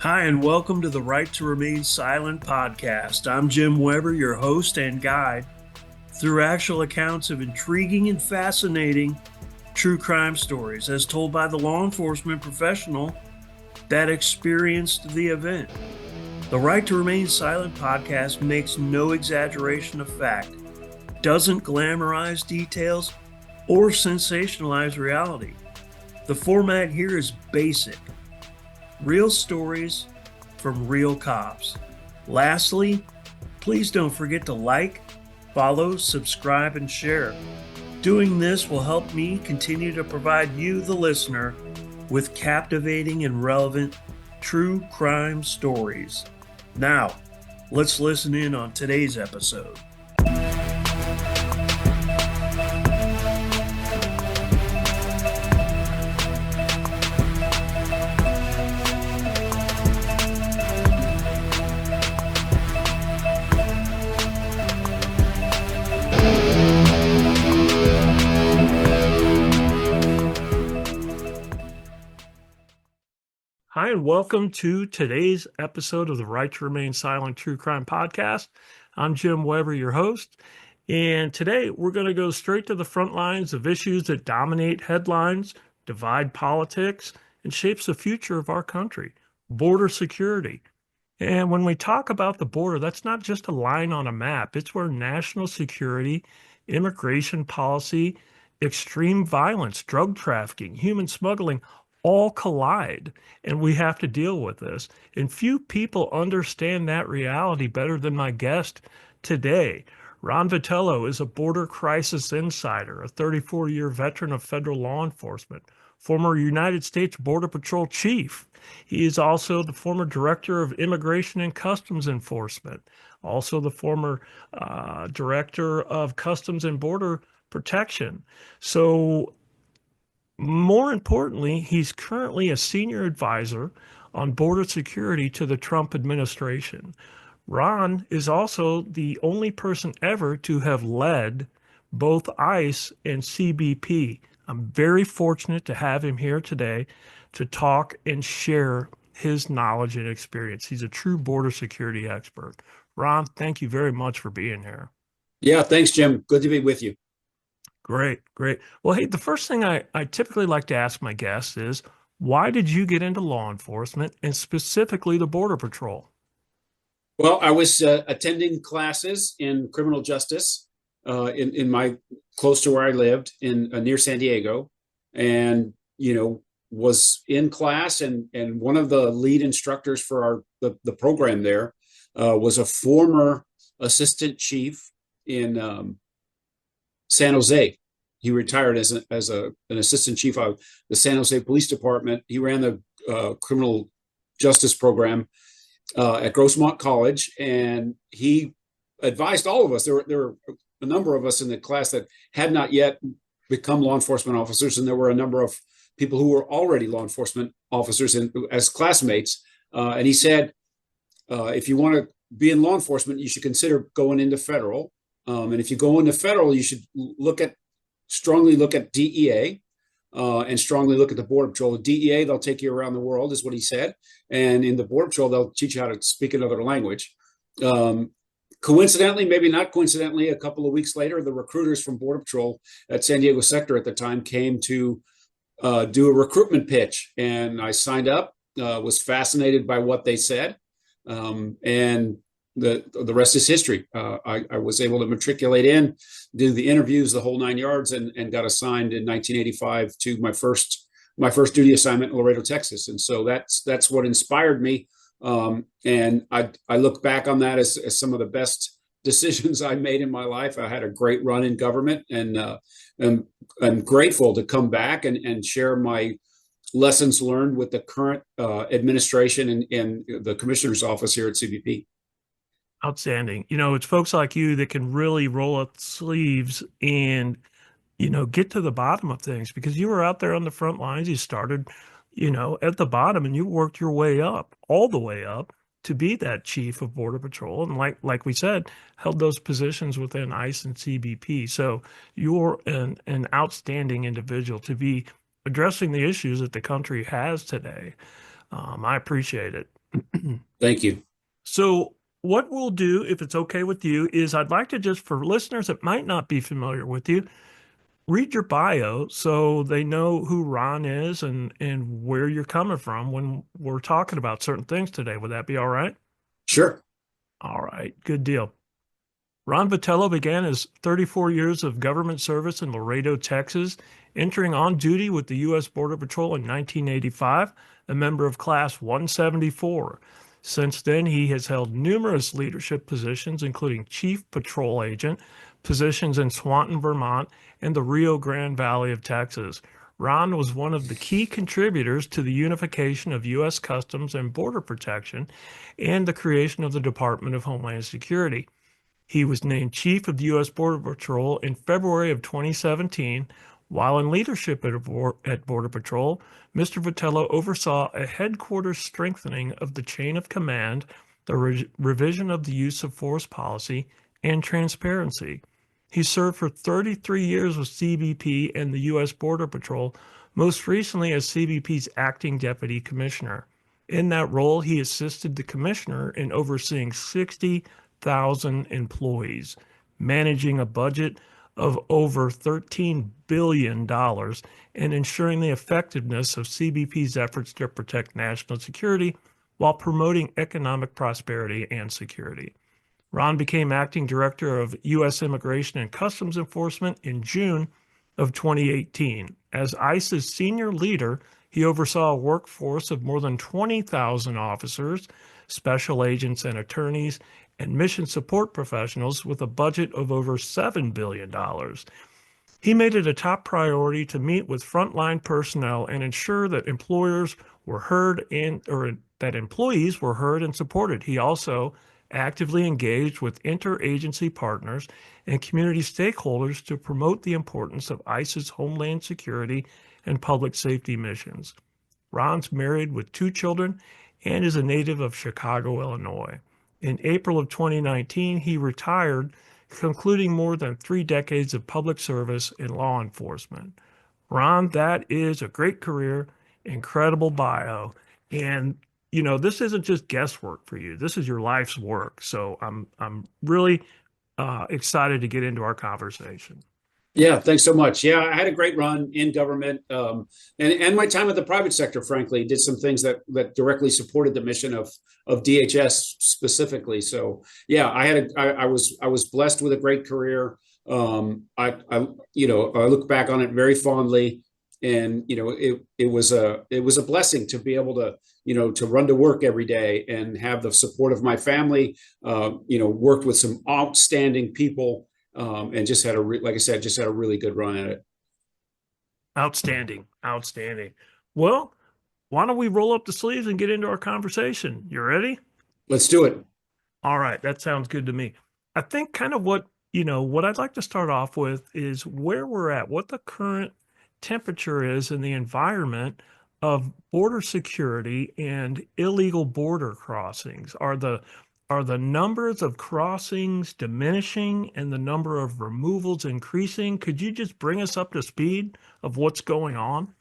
Hi, and welcome to the Right to Remain Silent podcast. I'm Jim Weber, your host and guide through actual accounts of intriguing and fascinating true crime stories as told by the law enforcement professional that experienced the event. The Right to Remain Silent podcast makes no exaggeration of fact, doesn't glamorize details, or sensationalize reality. The format here is basic. Real stories from real cops. Lastly, please don't forget to like, follow, subscribe, and share. Doing this will help me continue to provide you, the listener, with captivating and relevant true crime stories. Now, let's listen in on today's episode. Hi, and welcome to today's episode of the Right to Remain Silent True Crime Podcast. I'm Jim Weber, your host, and today we're going to go straight to the front lines of issues that dominate headlines, divide politics, and shapes the future of our country: border security. And when we talk about the border, that's not just a line on a map. It's where national security, immigration policy, extreme violence, drug trafficking, human smuggling all collide. And we have to deal with this. And few people understand that reality better than my guest today. Ron Vitiello is a border crisis insider, a 34-year veteran of federal law enforcement, former United States Border Patrol chief. He is also the former director of Immigration and Customs Enforcement, also the former director of Customs and Border Protection. So, more importantly, he's currently a senior advisor on border security to the Trump administration. Ron is also the only person ever to have led both ICE and CBP. I'm very fortunate to have him here today to talk and share his knowledge and experience. He's a true border security expert. Ron, thank you very much for being here. Yeah, thanks, Jim. Good to be with you. Great, great. Well, hey, the first thing I typically like to ask my guests is, why did you get into law enforcement and specifically the Border Patrol? Well, I was attending classes in criminal justice in my close to where I lived in near San Diego, and was in class, and one of the lead instructors for the program there was a former assistant chief in San Jose. He retired as an assistant chief of the San Jose Police Department. He ran the criminal justice program at Grossmont College, and he advised all of us. There were a number of us in the class that had not yet become law enforcement officers, and there were a number of people who were already law enforcement officers as classmates. And he said, if you want to be in law enforcement, you should consider going into federal. And if you go into federal, you should strongly look at DEA. And strongly look at the Border Patrol. The DEA, they'll take you around the world, is what he said. And in the Border Patrol, they'll teach you how to speak another language. Coincidentally, maybe not coincidentally, a couple of weeks later, the recruiters from Border Patrol at San Diego Sector at the time came to do a recruitment pitch. And I signed up, was fascinated by what they said. And the rest is history. I was able to matriculate in, do the interviews, the whole 9 yards, and got assigned in 1985 to my first duty assignment in Laredo, Texas. And so that's what inspired me. And I look back on that as some of the best decisions I made in my life. I had a great run in government, and I'm grateful to come back and share my lessons learned with the current administration and the commissioner's office here at CBP. Outstanding. It's folks like you that can really roll up the sleeves and, get to the bottom of things, because you were out there on the front lines. You started, at the bottom, and you worked your way up, all the way up to be that chief of Border Patrol. And like we said, held those positions within ICE and CBP. So you're an outstanding individual to be addressing the issues that the country has today. I appreciate it. Thank you. So, what we'll do, if it's okay with you, is I'd like to just, for listeners that might not be familiar with you, read your bio so they know who Ron is and where you're coming from when we're talking about certain things today. Would that be all right? Sure. All right, good deal. Ron Vitiello began his 34 years of government service in Laredo, Texas, entering on duty with the U.S. Border Patrol in 1985, a member of Class 174. Since then, he has held numerous leadership positions, including Chief Patrol Agent, positions in Swanton, Vermont, and the Rio Grande Valley of Texas. Ron was one of the key contributors to the unification of U.S. Customs and Border Protection and the creation of the Department of Homeland Security. He was named Chief of the U.S. Border Patrol in February of 2017. While in leadership at Border Patrol, Mr. Vitiello oversaw a headquarters strengthening of the chain of command, the revision of the use of force policy, and transparency. He served for 33 years with CBP and the U.S. Border Patrol, most recently as CBP's acting deputy commissioner. In that role, he assisted the commissioner in overseeing 60,000 employees, managing a budget of over $13 billion dollars, and ensuring the effectiveness of CBP's efforts to protect national security while promoting economic prosperity and security. Ron became acting director of U.S. Immigration and Customs Enforcement in June of 2018. As ICE's senior leader, he oversaw a workforce of more than 20,000 officers, special agents and attorneys, and mission support professionals with a budget of over $7 billion dollars. He made it a top priority to meet with frontline personnel and ensure that employers were heard and or that employees were heard and supported. He also actively engaged with interagency partners and community stakeholders to promote the importance of ICE's homeland security and public safety missions. Ron's married with two children and is a native of Chicago, Illinois. In April of 2019, he retired, concluding more than 3 decades of public service in law enforcement. Ron, that is a great career, incredible bio, and this isn't just guesswork for you. This is your life's work. So I'm really excited to get into our conversation. Yeah, thanks so much. Yeah, I had a great run in government, and my time at the private sector, frankly, did some things that directly supported the mission of DHS specifically. So yeah, I was blessed with a great career. I look back on it very fondly, and it was a blessing to be able to to run to work every day and have the support of my family. Worked with some outstanding people, and just had like I said, just had a really good run at it. Outstanding, outstanding. Well, why don't we roll up the sleeves and get into our conversation? You ready? Let's do it. All right, that sounds good to me. I think kind of what I'd like to start off with is where we're at, what the current temperature is in the environment of border security and illegal border crossings. Are the numbers of crossings diminishing and the number of removals increasing? Could you just bring us up to speed of what's going on?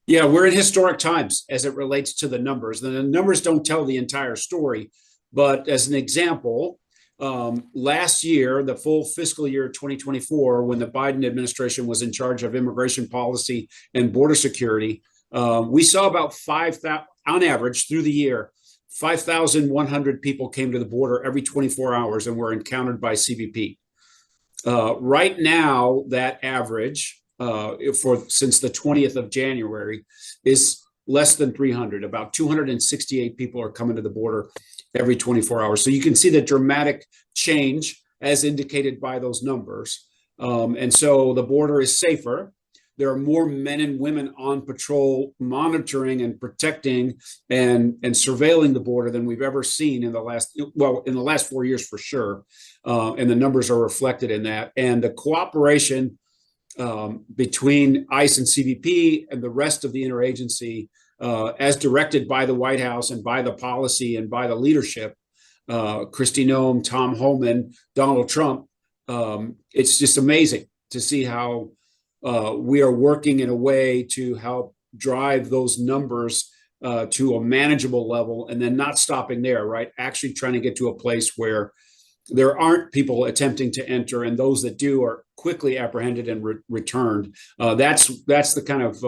Yeah, we're in historic times as it relates to the numbers. The numbers don't tell the entire story, but as an example, last year, the full fiscal year 2024, when the Biden administration was in charge of immigration policy and border security, we saw about 5,000 on average through the year. 5,100 people came to the border every 24 hours and were encountered by CBP. Right now, that average since the 20th of January is less than 300. About 268 people are coming to the border every 24 hours. So you can see the dramatic change as indicated by those numbers. And so the border is safer. There are more men and women on patrol monitoring and protecting and surveilling the border than we've ever seen in the last 4 years for sure. And the numbers are reflected in that. And the cooperation between ICE and CBP and the rest of the interagency, as directed by the White House and by the policy and by the leadership, Kristi Noem, Tom Homan, Donald Trump, it's just amazing to see how we are working in a way to help drive those numbers to a manageable level, and then not stopping there, right? Actually trying to get to a place where there aren't people attempting to enter, and those that do are quickly apprehended and returned. That's the kind of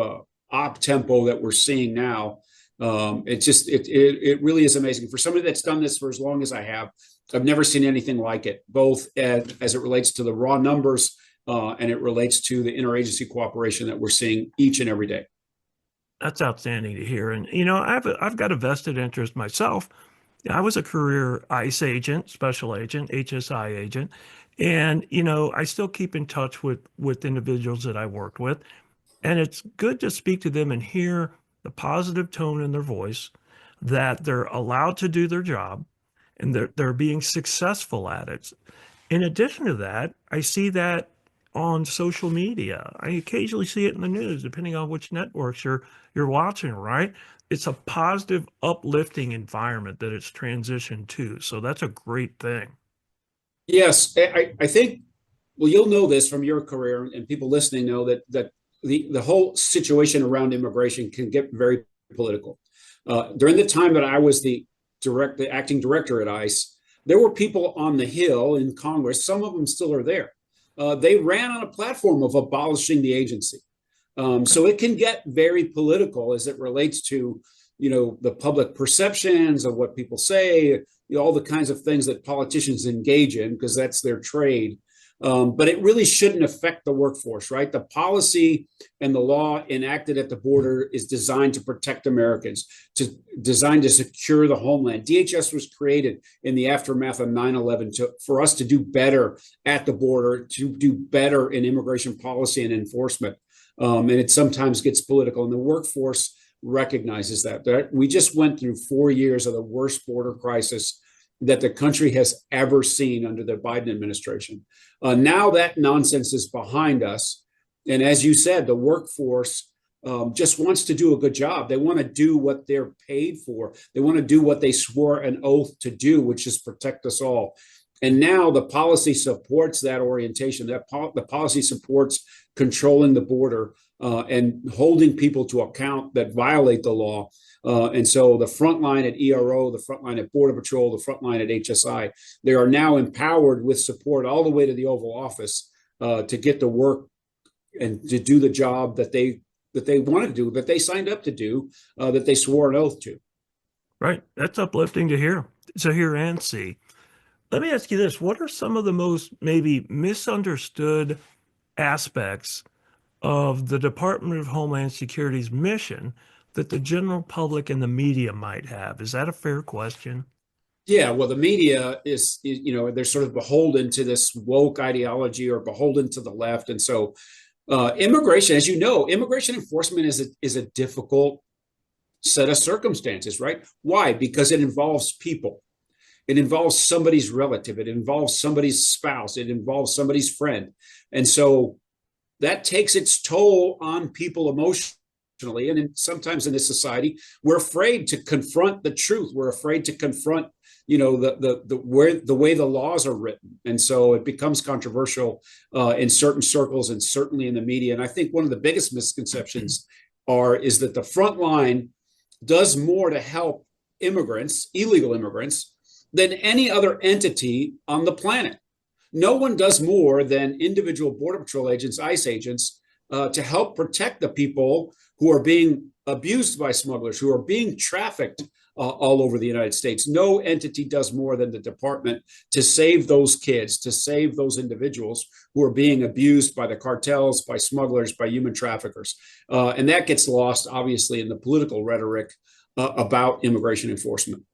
op tempo that we're seeing now. It really is amazing for somebody that's done this for as long as I have. I've never seen anything like it, both as it relates to the raw numbers and it relates to the interagency cooperation that we're seeing each and every day. That's outstanding to hear. And I've got a vested interest myself. I was a career ICE agent, special agent, HSI agent, and I still keep in touch with individuals that I worked with, and it's good to speak to them and hear the positive tone in their voice, that they're allowed to do their job and they're being successful at it. In addition to that, I see that on social media. I occasionally see it in the news, depending on which networks you're watching, right? It's a positive, uplifting environment that it's transitioned to. So that's a great thing. Yes, I think, well, you'll know this from your career, and people listening know that the whole situation around immigration can get very political. During the time that I was the acting director at ICE, there were people on the Hill in Congress. Some of them still are there. They ran on a platform of abolishing the agency. So it can get very political as it relates to, the public perceptions of what people say, all the kinds of things that politicians engage in, because that's their trade. But it really shouldn't affect the workforce, right? The policy and the law enacted at the border is designed to protect Americans, designed to secure the homeland. DHS was created in the aftermath of 9/11 for us to do better at the border, to do better in immigration policy and enforcement. And it sometimes gets political, and the workforce recognizes that. We just went through 4 years of the worst border crisis that the country has ever seen under the Biden administration. Now that nonsense is behind us. And as you said, the workforce just wants to do a good job. They want to do what they're paid for. They want to do what they swore an oath to do, which is protect us all. And now the policy supports that orientation. The policy supports controlling the border and holding people to account that violate the law. And so the front line at ERO, the front line at Border Patrol, the front line at HSI, they are now empowered with support all the way to the Oval Office to get to work and to do the job that they wanted to do, that they signed up to do, that they swore an oath to. Right. That's uplifting to hear. To hear and see. Let me ask you this. What are some of the most maybe misunderstood aspects of the Department of Homeland Security's mission that the general public and the media might have? Is that a fair question? Yeah, well, the media they're sort of beholden to this woke ideology or beholden to the left. And so immigration, as you know, immigration enforcement is a difficult set of circumstances, right? Why? Because it involves people. It involves somebody's relative. It involves somebody's spouse. It involves somebody's friend. And so that takes its toll on people emotionally. And sometimes in this society, we're afraid to confront the truth. We're afraid to confront, the way the laws are written. And so it becomes controversial in certain circles and certainly in the media. And I think one of the biggest misconceptions is that the front line does more to help immigrants, illegal immigrants, than any other entity on the planet. No one does more than individual Border Patrol agents, ICE agents, to help protect the people who are being abused by smugglers, who are being trafficked all over the United States. No entity does more than the department to save those kids, to save those individuals who are being abused by the cartels, by smugglers, by human traffickers. And that gets lost, obviously, in the political rhetoric about immigration enforcement.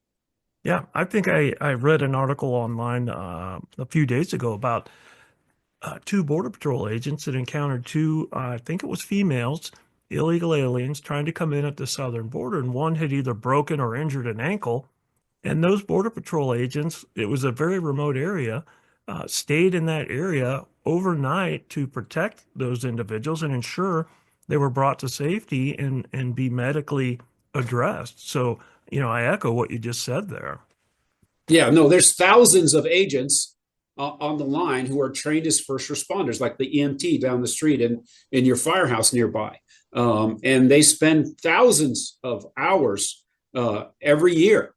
Yeah, I think I read an article online a few days ago about two Border Patrol agents that encountered two, I think it was females, illegal aliens trying to come in at the southern border, and one had either broken or injured an ankle. And those Border Patrol agents, it was a very remote area, stayed in that area overnight to protect those individuals and ensure they were brought to safety and be medically addressed. So, I echo what you just said there. Yeah, no, there's thousands of agents on the line who are trained as first responders, like the EMT down the street and in your firehouse nearby. And they spend thousands of hours every year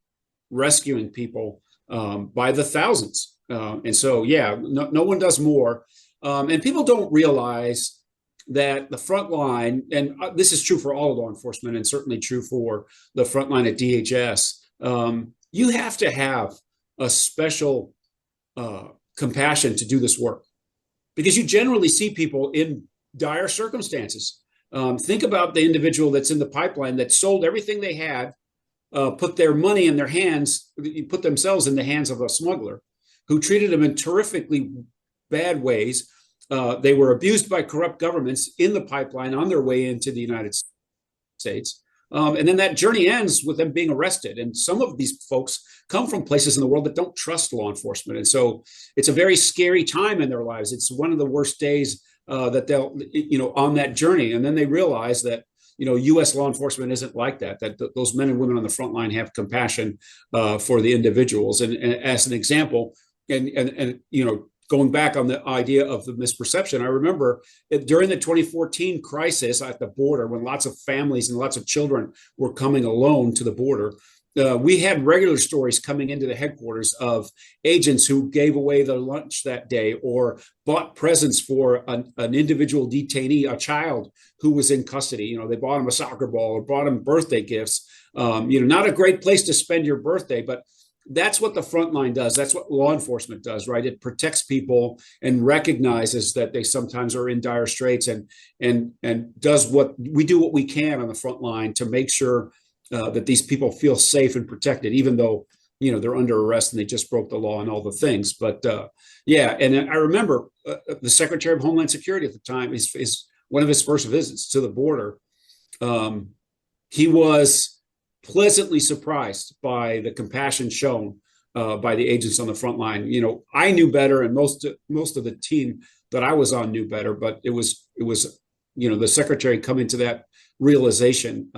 rescuing people by the thousands. And so, yeah, no one does more. And people don't realize that the front line, and this is true for all law enforcement and certainly true for the front line at DHS, you have to have a special compassion to do this work because you generally see people in dire circumstances. Think about the individual that's in the pipeline that sold everything they had, put their money in their hands, put themselves in the hands of a smuggler who treated them in terrifically bad ways. They were abused by corrupt governments in the pipeline on their way into the United States. And then that journey ends with them being arrested. And some of these folks come from places in the world that don't trust law enforcement. And so it's a very scary time in their lives. It's one of the worst days that they'll, on that journey. And then they realize that, U.S. law enforcement isn't like that, those men and women on the front line have compassion for the individuals. And as an example, and going back on the idea of the misperception, I remember during the 2014 crisis at the border, when lots of families and lots of children were coming alone to the border, we had regular stories coming into the headquarters of agents who gave away their lunch that day or bought presents for an individual detainee, a child who was in custody. They bought him a soccer ball or bought him birthday gifts. Not a great place to spend your birthday, but that's what the front line does. That's what law enforcement does, right? It protects people and recognizes that they sometimes are in dire straits and does what we can on the front line to make sure that these people feel safe and protected, even though, they're under arrest and they just broke the law and all the things. But yeah, and I remember the Secretary of Homeland Security at the time, is one of his first visits to the border. He was pleasantly surprised by the compassion shown by the agents on the front line. I knew better, and most of the team that I was on knew better, but it was the secretary coming to that realization.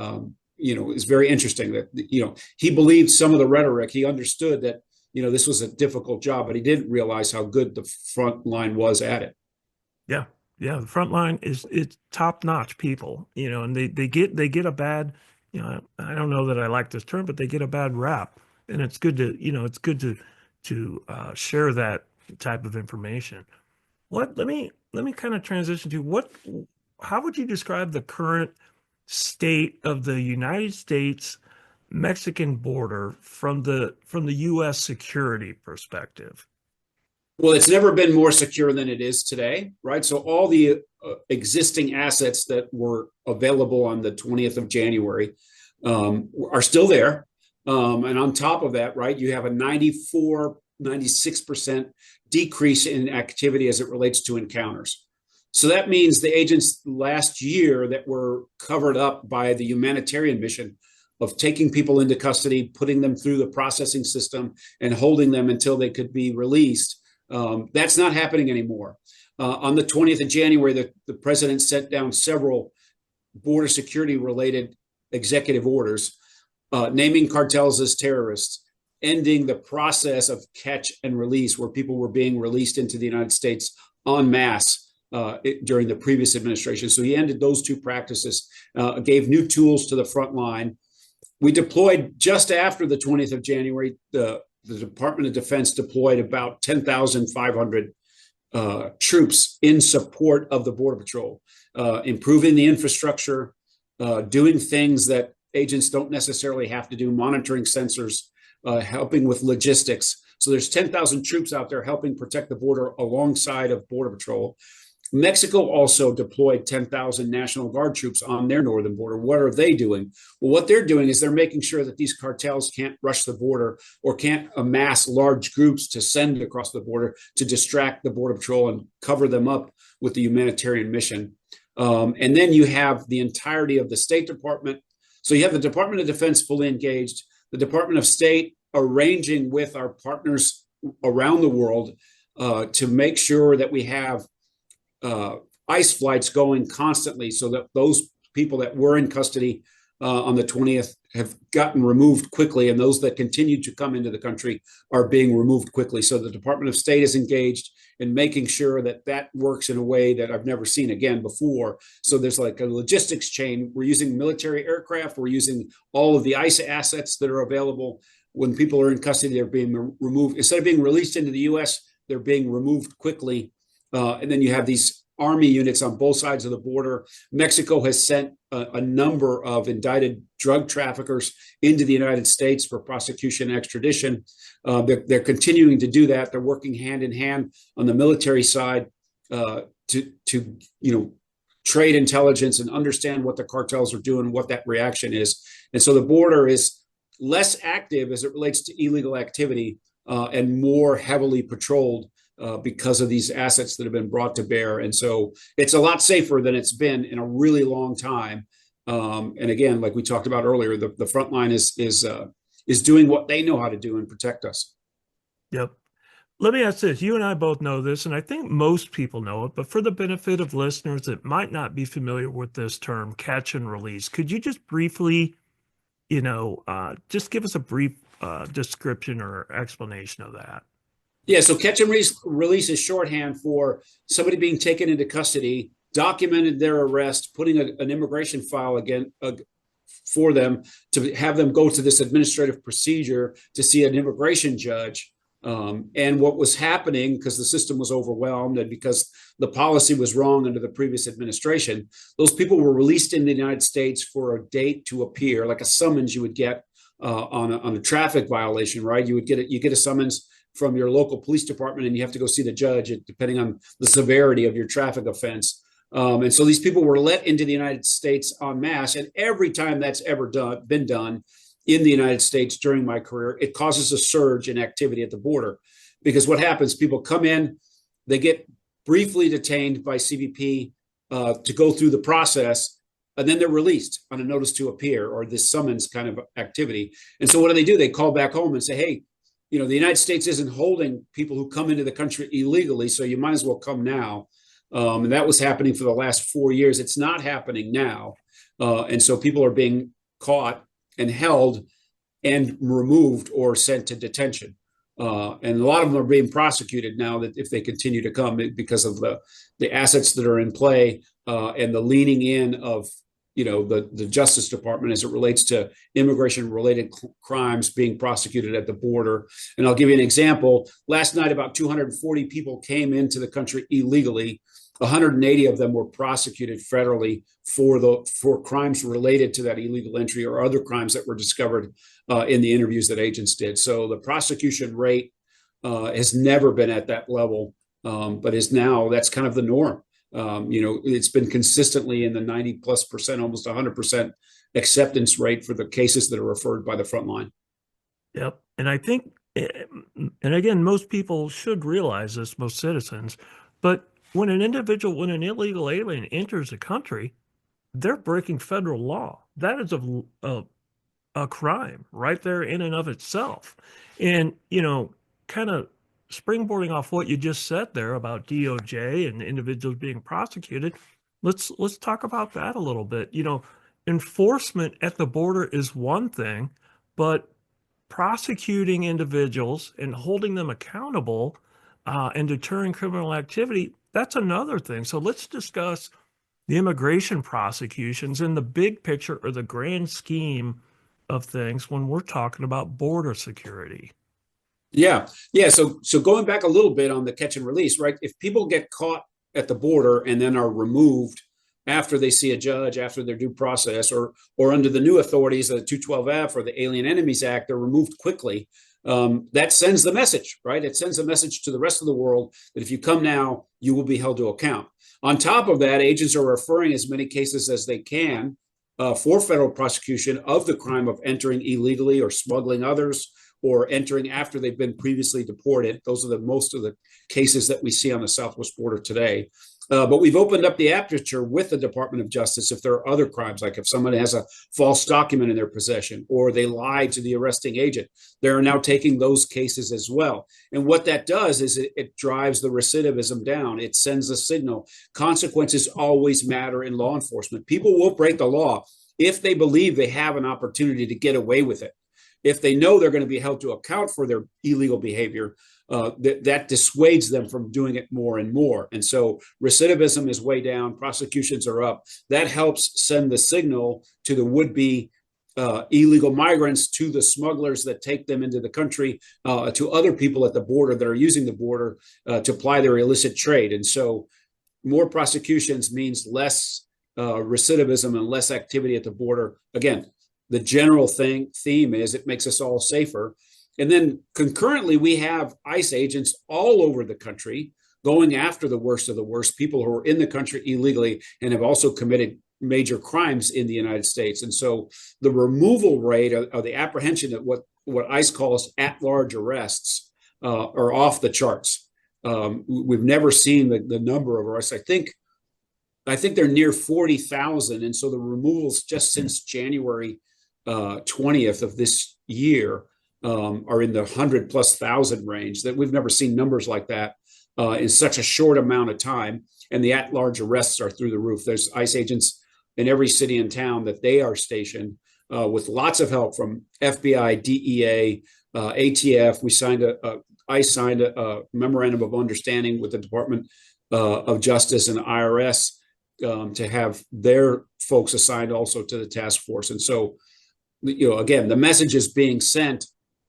Is very interesting that he believed some of the rhetoric. He understood that this was a difficult job, but he didn't realize how good the front line was at it. Yeah, yeah, the front line it's top notch people, and they get a bad. I don't know that I like this term, but they get a bad rap, and it's good to share that type of information. Let me kind of transition to how would you describe the current state of the United States Mexican border from the U.S. security perspective? Well, it's never been more secure than it is today, right? So all the existing assets that were available on the 20th of January are still there. And on top of that, right, you have a 96% decrease in activity as it relates to encounters. So that means the agents last year that were covered up by the humanitarian mission of taking people into custody, putting them through the processing system and holding them until they could be released, that's not happening anymore. On the 20th of January, the president sent down several border security related executive orders, naming cartels as terrorists, ending the process of catch and release where people were being released into the United States en masse during the previous administration. So he ended those two practices, gave new tools to the front line. We deployed just after the 20th of January, the Department of Defense deployed about 10,500 troops in support of the Border Patrol, improving the infrastructure, doing things that agents don't necessarily have to do, monitoring sensors, helping with logistics. So there's 10,000 troops out there helping protect the border alongside of Border Patrol. Mexico also deployed 10,000 National Guard troops on their northern border. What are they doing? Well, what they're doing is they're making sure that these cartels can't rush the border or can't amass large groups to send across the border to distract the Border Patrol and cover them up with the humanitarian mission. And then you have the entirety of the State Department. So you have the Department of Defense fully engaged, the Department of State arranging with our partners around the world to make sure that we have ICE flights going constantly so that those people that were in custody on the 20th have gotten removed quickly, and those that continue to come into the country are being removed quickly. So the Department of State is engaged in making sure that that works in a way that I've never seen again before. So there's like a logistics chain. We're using military aircraft. We're using all of the ICE assets that are available. When people are in custody, they're being removed. Instead of being released into the U.S., they're being removed quickly. And then you have these army units on both sides of the border. Mexico has sent a number of indicted drug traffickers into the United States for prosecution and extradition. They're continuing to do that. They're working hand in hand on the military side to trade intelligence and understand what the cartels are doing, what that reaction is. And so the border is less active as it relates to illegal activity and more heavily patrolled because of these assets that have been brought to bear. And so it's a lot safer than it's been in a really long time. And again, like we talked about earlier, the front line is doing what they know how to do and protect us. Yep. Let me ask this. You and I both know this, and I think most people know it, but for the benefit of listeners that might not be familiar with this term, catch and release, could you just briefly, just give us a brief description or explanation of that? Yeah, so catch and release is shorthand for somebody being taken into custody, documented their arrest, putting an immigration file again for them to have them go to this administrative procedure to see an immigration judge. And what was happening, because the system was overwhelmed and because the policy was wrong under the previous administration, those people were released in the United States for a date to appear, like a summons you would get on a traffic violation, right? You get a summons from your local police department, and you have to go see the judge depending on the severity of your traffic offense. And so these people were let into the United States en masse, and every time that's ever been done in the United States during my career, it causes a surge in activity at the border. Because what happens, people come in, they get briefly detained by CBP to go through the process, and then they're released on a notice to appear or this summons kind of activity. And so what do? They call back home and say, hey, the United States isn't holding people who come into the country illegally, so you might as well come now. And that was happening for the last 4 years. It's not happening now. And so people are being caught and held and removed or sent to detention. And a lot of them are being prosecuted now that if they continue to come because of the assets that are in play and the leaning in of the Justice Department as it relates to immigration-related crimes being prosecuted at the border. And I'll give you an example. Last night, about 240 people came into the country illegally. 180 of them were prosecuted federally for crimes related to that illegal entry or other crimes that were discovered in the interviews that agents did. So the prosecution rate has never been at that level, but is now, that's kind of the norm. It's been consistently in the 90+%, almost 100% acceptance rate for the cases that are referred by the front line. Yep. And I think, and again, most people should realize this, most citizens, but when an illegal alien enters a country, they're breaking federal law. That is a crime right there in and of itself. And, kind of springboarding off what you just said there about DOJ and individuals being prosecuted, let's talk about that a little bit. Enforcement at the border is one thing, but prosecuting individuals and holding them accountable and deterring criminal activity, that's another thing. So let's discuss the immigration prosecutions in the big picture or the grand scheme of things when we're talking about border security. Yeah. So going back a little bit on the catch and release, right? If people get caught at the border and then are removed after they see a judge, after their due process, or under the new authorities, the 212F or the Alien Enemies Act, they're removed quickly. That sends the message, right? It sends a message to the rest of the world that if you come now, you will be held to account. On top of that, agents are referring as many cases as they can for federal prosecution of the crime of entering illegally or smuggling others or entering after they've been previously deported. Those are most of the cases that we see on the southwest border today. But we've opened up the aperture with the Department of Justice if there are other crimes, like if somebody has a false document in their possession or they lied to the arresting agent. They're now taking those cases as well. And what that does is it drives the recidivism down. It sends a signal. Consequences always matter in law enforcement. People will break the law. if they believe they have an opportunity to get away with it, if they know they're going to be held to account for their illegal behavior, that dissuades them from doing it more and more. And so recidivism is way down, prosecutions are up. That helps send the signal to the would-be illegal migrants, to the smugglers that take them into the country, to other people at the border that are using the border to ply their illicit trade. And so more prosecutions means less recidivism and less activity at the border. Again, the general theme is it makes us all safer. And then concurrently, we have ICE agents all over the country going after the worst of the worst, people who are in the country illegally and have also committed major crimes in the United States. And so the removal rate of the apprehension of what ICE calls at-large arrests are off the charts. We've never seen the number of arrests. I think they're near 40,000. And so the removals just since January 20th of this year are in the 100,000+ range. That we've never seen numbers like that in such a short amount of time. And the at-large arrests are through the roof. There's ICE agents in every city and town that they are stationed with lots of help from FBI, DEA, ATF. ICE signed a memorandum of understanding with the Department of Justice and IRS to have their folks assigned also to the task force. And so, again, the message is being sent.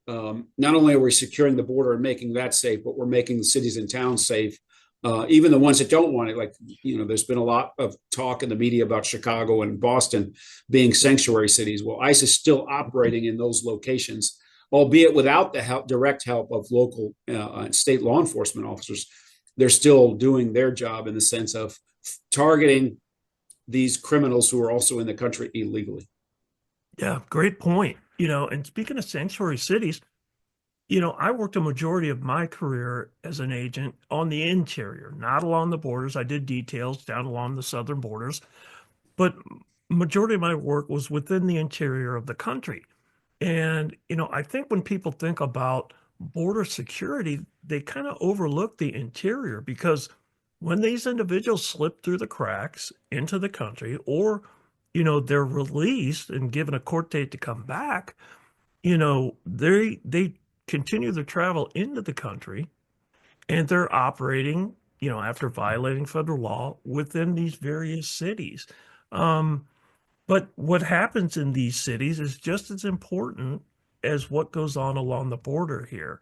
Not only are we securing the border and making that safe, but we're making the cities and towns safe. Even the ones that don't want it, like, there's been a lot of talk in the media about Chicago and Boston being sanctuary cities. Well, ICE is still operating in those locations, albeit without the direct help of local and state law enforcement officers. They're still doing their job in the sense of targeting these criminals who are also in the country illegally. Yeah, great point. And speaking of sanctuary cities, I worked a majority of my career as an agent on the interior, not along the borders. I did details down along the southern borders, but majority of my work was within the interior of the country. And, I think when people think about border security, they kind of overlook the interior, because when these individuals slip through the cracks into the country, or, they're released and given a court date to come back, they continue their travel into the country, and they're operating, after violating federal law within these various cities. But what happens in these cities is just as important as what goes on along the border here.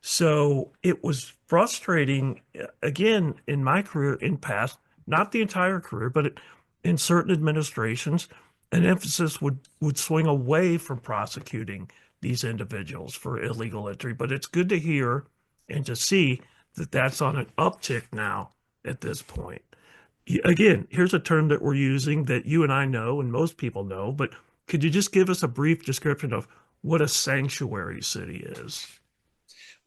So it was frustrating, again, in my career in past, not the entire career, but in certain administrations, an emphasis would swing away from prosecuting these individuals for illegal entry. But it's good to hear and to see that that's on an uptick now at this point. Again, here's a term that we're using that you and I know and most people know, but could you just give us a brief description of what a sanctuary city is?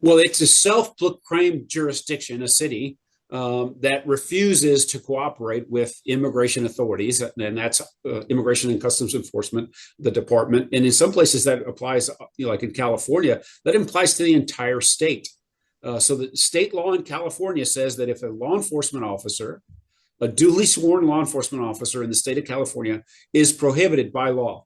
Well, it's a self-proclaimed jurisdiction, a city that refuses to cooperate with immigration authorities, and that's Immigration and Customs Enforcement, the department. And in some places that applies, like in California, that applies to the entire state. So the state law in California says that if a law enforcement officer, a duly sworn law enforcement officer in the state of California, is prohibited by law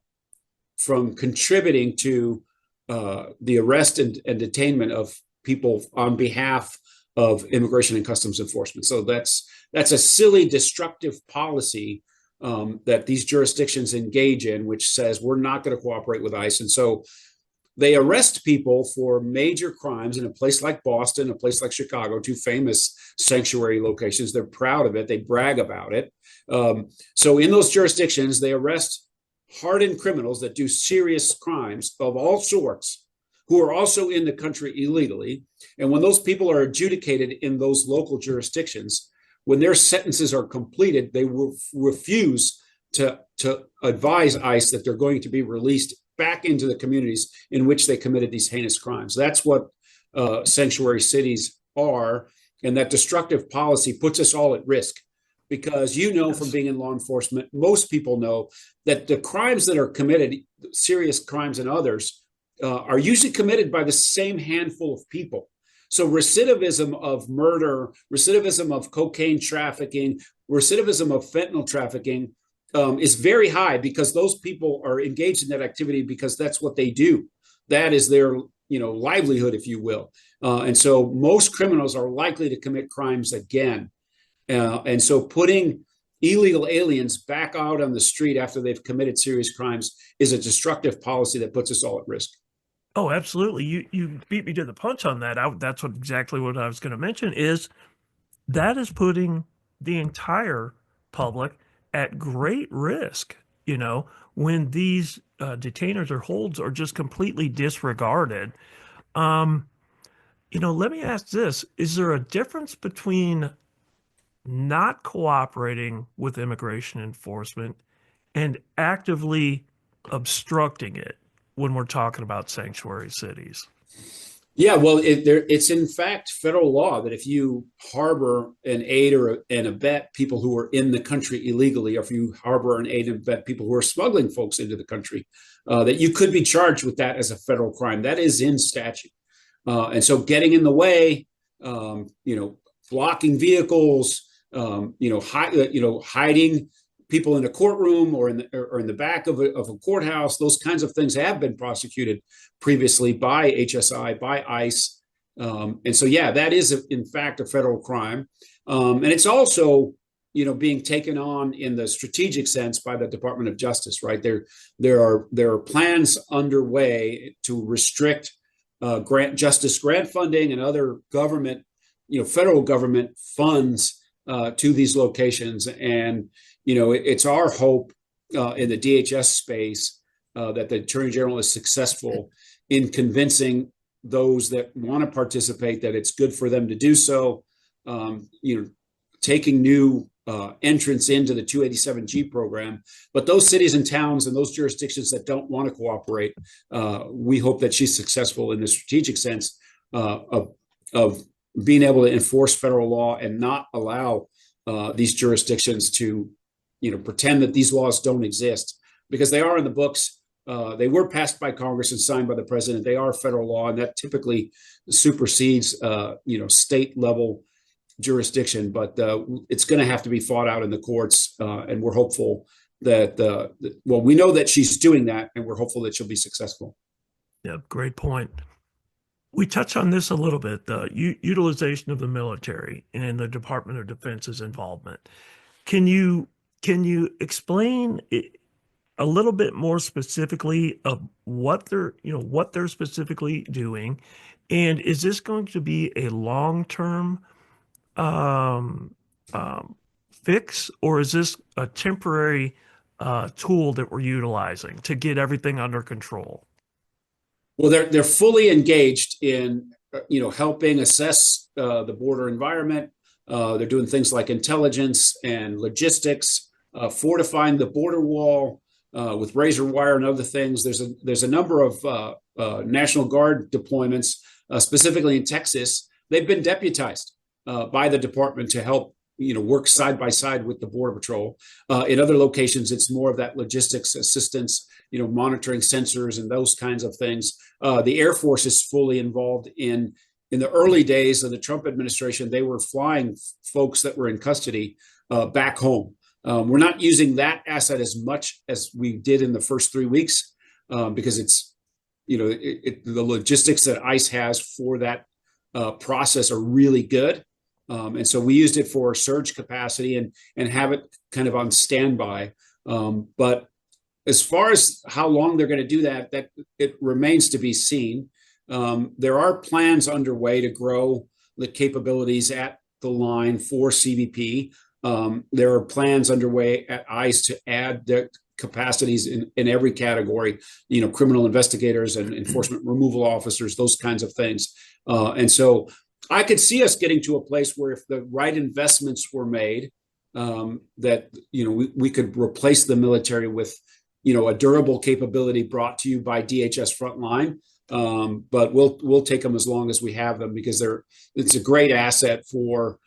from contributing to the arrest and detainment of people on behalf of Immigration and Customs Enforcement. So that's a silly, destructive policy that these jurisdictions engage in, which says we're not going to cooperate with ICE. And so they arrest people for major crimes in a place like Boston, a place like Chicago, two famous sanctuary locations. They're proud of it. They brag about it. So in those jurisdictions, they arrest hardened criminals that do serious crimes of all sorts, who are also in the country illegally. And when those people are adjudicated in those local jurisdictions, when their sentences are completed, they will refuse to advise ICE that they're going to be released back into the communities in which they committed these heinous crimes. That's what sanctuary cities are. And that destructive policy puts us all at risk, because from being in law enforcement, most people know that the crimes that are committed, serious crimes and others, are usually committed by the same handful of people. So recidivism of murder, recidivism of cocaine trafficking, recidivism of fentanyl trafficking is very high because those people are engaged in that activity because that's what they do. That is their livelihood, if you will. And so most criminals are likely to commit crimes again. And so putting illegal aliens back out on the street after they've committed serious crimes is a destructive policy that puts us all at risk. Oh, absolutely. You beat me to the punch on that. That's exactly what I was going to mention is that is putting the entire public at great risk, when these detainers or holds are just completely disregarded. Um, Let me ask this. Is there a difference between not cooperating with immigration enforcement and actively obstructing it when we're talking about sanctuary cities? Yeah, well, it's in fact federal law that if you harbor an aid or and abet people who are in the country illegally, or if you harbor an aid and abet people who are smuggling folks into the country, that you could be charged with that as a federal crime. That is in statute. And so getting in the way, blocking vehicles, hiding people in a courtroom or in the back of a courthouse, those kinds of things have been prosecuted previously by HSI, by ICE. And so, yeah, that is, in fact, a federal crime. And it's also, being taken on in the strategic sense by the Department of Justice, right? There are plans underway to restrict grant funding and other government, federal government funds to these locations. And, it's our hope in the DHS space that the Attorney General is successful in convincing those that want to participate that it's good for them to do so. Taking new entrance into the 287G program. But those cities and towns and those jurisdictions that don't want to cooperate, we hope that she's successful in the strategic sense of being able to enforce federal law and not allow these jurisdictions to, pretend that these laws don't exist, because they are in the books. They were passed by Congress and signed by the president. They are federal law, and that typically supersedes, state level jurisdiction. But it's going to have to be fought out in the courts, and we're hopeful that, we know that she's doing that, and we're hopeful that she'll be successful. Yeah, great point. We touched on this a little bit, the utilization of the military and the Department of Defense's involvement. Can you explain a little bit more specifically of what they're specifically doing, and is this going to be a long-term um, fix, or is this a temporary tool that we're utilizing to get everything under control? Well, they're fully engaged in helping assess the border environment. They're doing things like intelligence and logistics, fortifying the border wall with razor wire and other things. There's a number of National Guard deployments, specifically in Texas. They've been deputized by the department to help work side by side with the Border Patrol. In other locations, it's more of that logistics assistance, monitoring sensors and those kinds of things. The Air Force is fully involved in the early days of the Trump administration. They were flying folks that were in custody back home. We're not using that asset as much as we did in the first 3 weeks because it's, the logistics that ICE has for that process are really good. And so we used it for surge capacity and have it kind of on standby. But as far as how long they're going to do that it remains to be seen. There are plans underway to grow the capabilities at the line for CBP. There are plans underway at ICE to add the capacities in every category, criminal investigators and enforcement removal officers, those kinds of things. And so I could see us getting to a place where if the right investments were made, that, we could replace the military with, a durable capability brought to you by DHS Frontline. But we'll take them as long as we have them, because it's a great asset for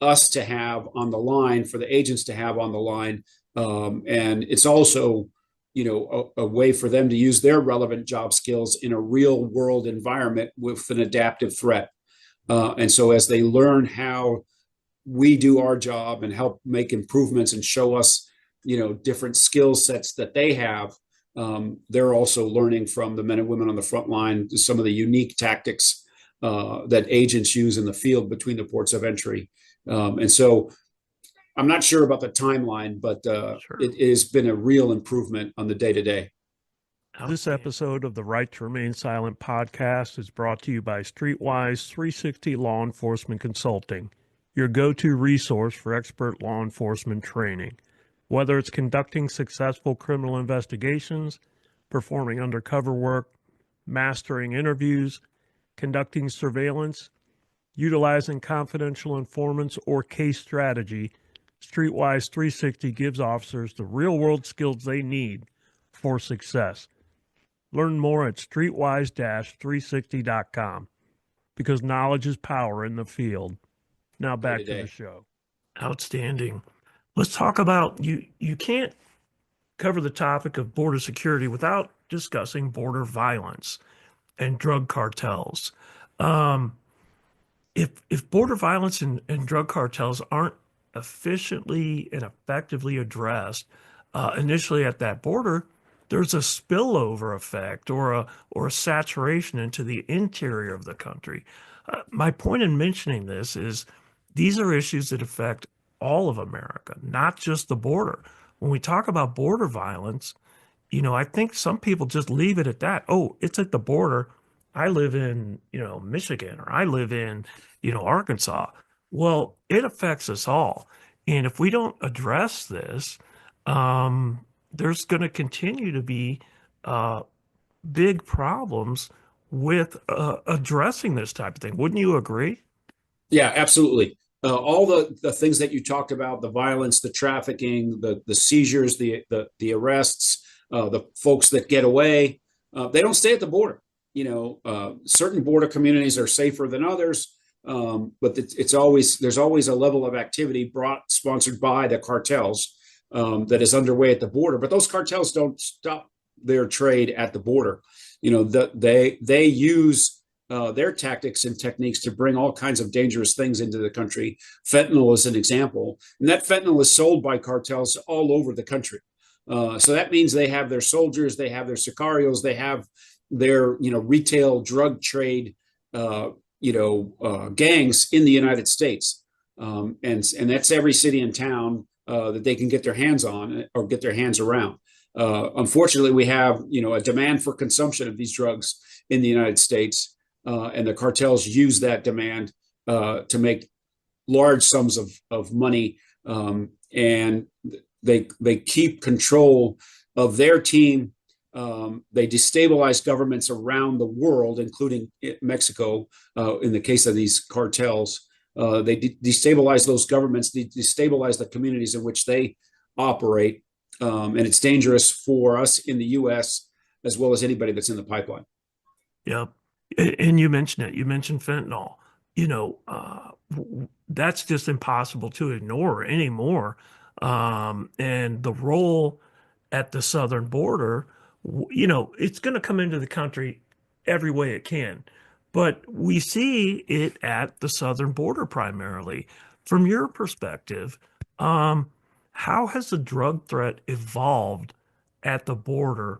us to have on the line, for the agents to have on the line. And it's also, a way for them to use their relevant job skills in a real world environment with an adaptive threat. And so as they learn how we do our job and help make improvements and show us different skill sets that they have. They're also learning from the men and women on the front line some of the unique tactics that agents use in the field between the ports of entry. And so I'm not sure about the timeline, but Sure. it has been a real improvement on the day to day. This episode of the Right to Remain Silent podcast is brought to you by Streetwise 360 Law Enforcement Consulting, your go-to resource for expert law enforcement training. Whether it's conducting successful criminal investigations, performing undercover work, mastering interviews, conducting surveillance, utilizing confidential informants, or case strategy, Streetwise 360 gives officers the real-world skills they need for success. Learn more at streetwise-360.com because knowledge is power in the field. Now Day back to to the day. show. Outstanding. Let's talk about you. You can't cover the topic of border security without discussing border violence and drug cartels. Um, if border violence and drug cartels aren't efficiently and effectively addressed initially at that border, there's a spillover effect or a saturation into the interior of the country. My point in mentioning this is these are issues that affect all of America, not just the border. When we talk about border violence, I think some people just leave it at that. Oh, it's at the border. I live in, Michigan, or I live in, Arkansas. Well, it affects us all. And if we don't address this, there's going to continue to be uh, big problems with addressing this type of thing. Wouldn't you agree? Yeah, absolutely. All the things that you talked about, the violence, the trafficking, the seizures, the arrests, the folks that get away, they don't stay at the border. Certain border communities are safer than others, but there's always a level of activity sponsored by the cartels that is underway at the border. But those cartels don't stop their trade at the border. They use their tactics and techniques to bring all kinds of dangerous things into the country. Fentanyl is an example, and that fentanyl is sold by cartels all over the country. So that means they have their soldiers, they have their sicarios, they have their retail drug trade gangs in the United States, and that's every city and town that they can get their hands on or get their hands around. Unfortunately, we have a demand for consumption of these drugs in the United States, and the cartels use that demand to make large sums of money, and they keep control of their team. They destabilize governments around the world, including Mexico, in the case of these cartels. They destabilize those governments, they destabilize the communities in which they operate, and it's dangerous for us in the U.S. as well as anybody that's in the pipeline. Yep. And you mentioned it. You mentioned fentanyl. That's just impossible to ignore anymore. And the role at the southern border, it's going to come into the country every way it can. But we see it at the southern border primarily. From your perspective, how has the drug threat evolved at the border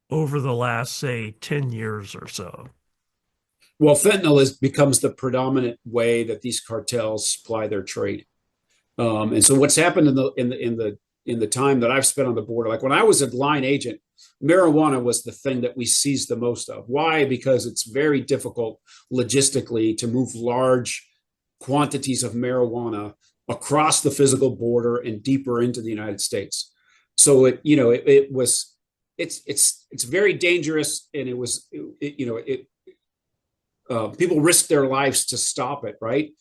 over the last, say, 10 years or so? Well, fentanyl becomes the predominant way that these cartels supply their trade. And so what's happened in the time that I've spent on the border, like when I was a line agent, marijuana was the thing that we seized the most of. Why? Because it's very difficult logistically to move large quantities of marijuana across the physical border and deeper into the United States. So it's very dangerous, and people risk their lives to stop it, right?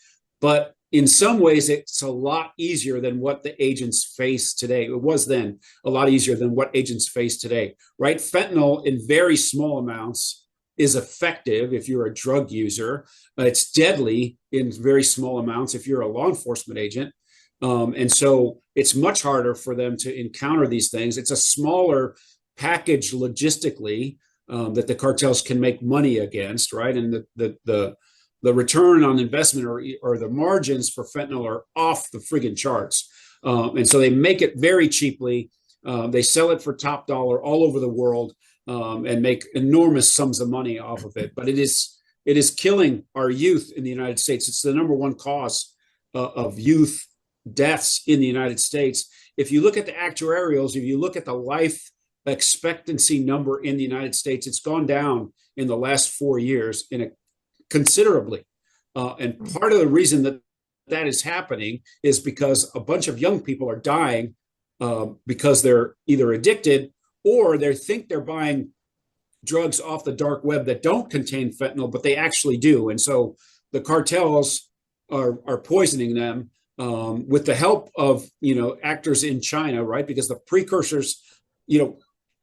But in some ways, it's a lot easier than what the agents face today. It was then a lot easier than what agents face today, right? Fentanyl in very small amounts is effective if you're a drug user. It's deadly in very small amounts if you're a law enforcement agent. And so it's much harder for them to encounter these things. It's a smaller package logistically that the cartels can make money against, right? And the return on investment or the margins for fentanyl are off the friggin' charts. And so they make it very cheaply. They sell it for top dollar all over the world, and make enormous sums of money off of it. But it is killing our youth in the United States. It's the number one cause of youth deaths in the United States. If you look at the actuarials, if you look at the life expectancy number in the United States, it's gone down in the last 4 years considerably. And part of the reason that that is happening is because a bunch of young people are dying because they're either addicted or they think they're buying drugs off the dark web that don't contain fentanyl, but they actually do. And so the cartels are poisoning them with the help of actors in China, right? Because the precursors,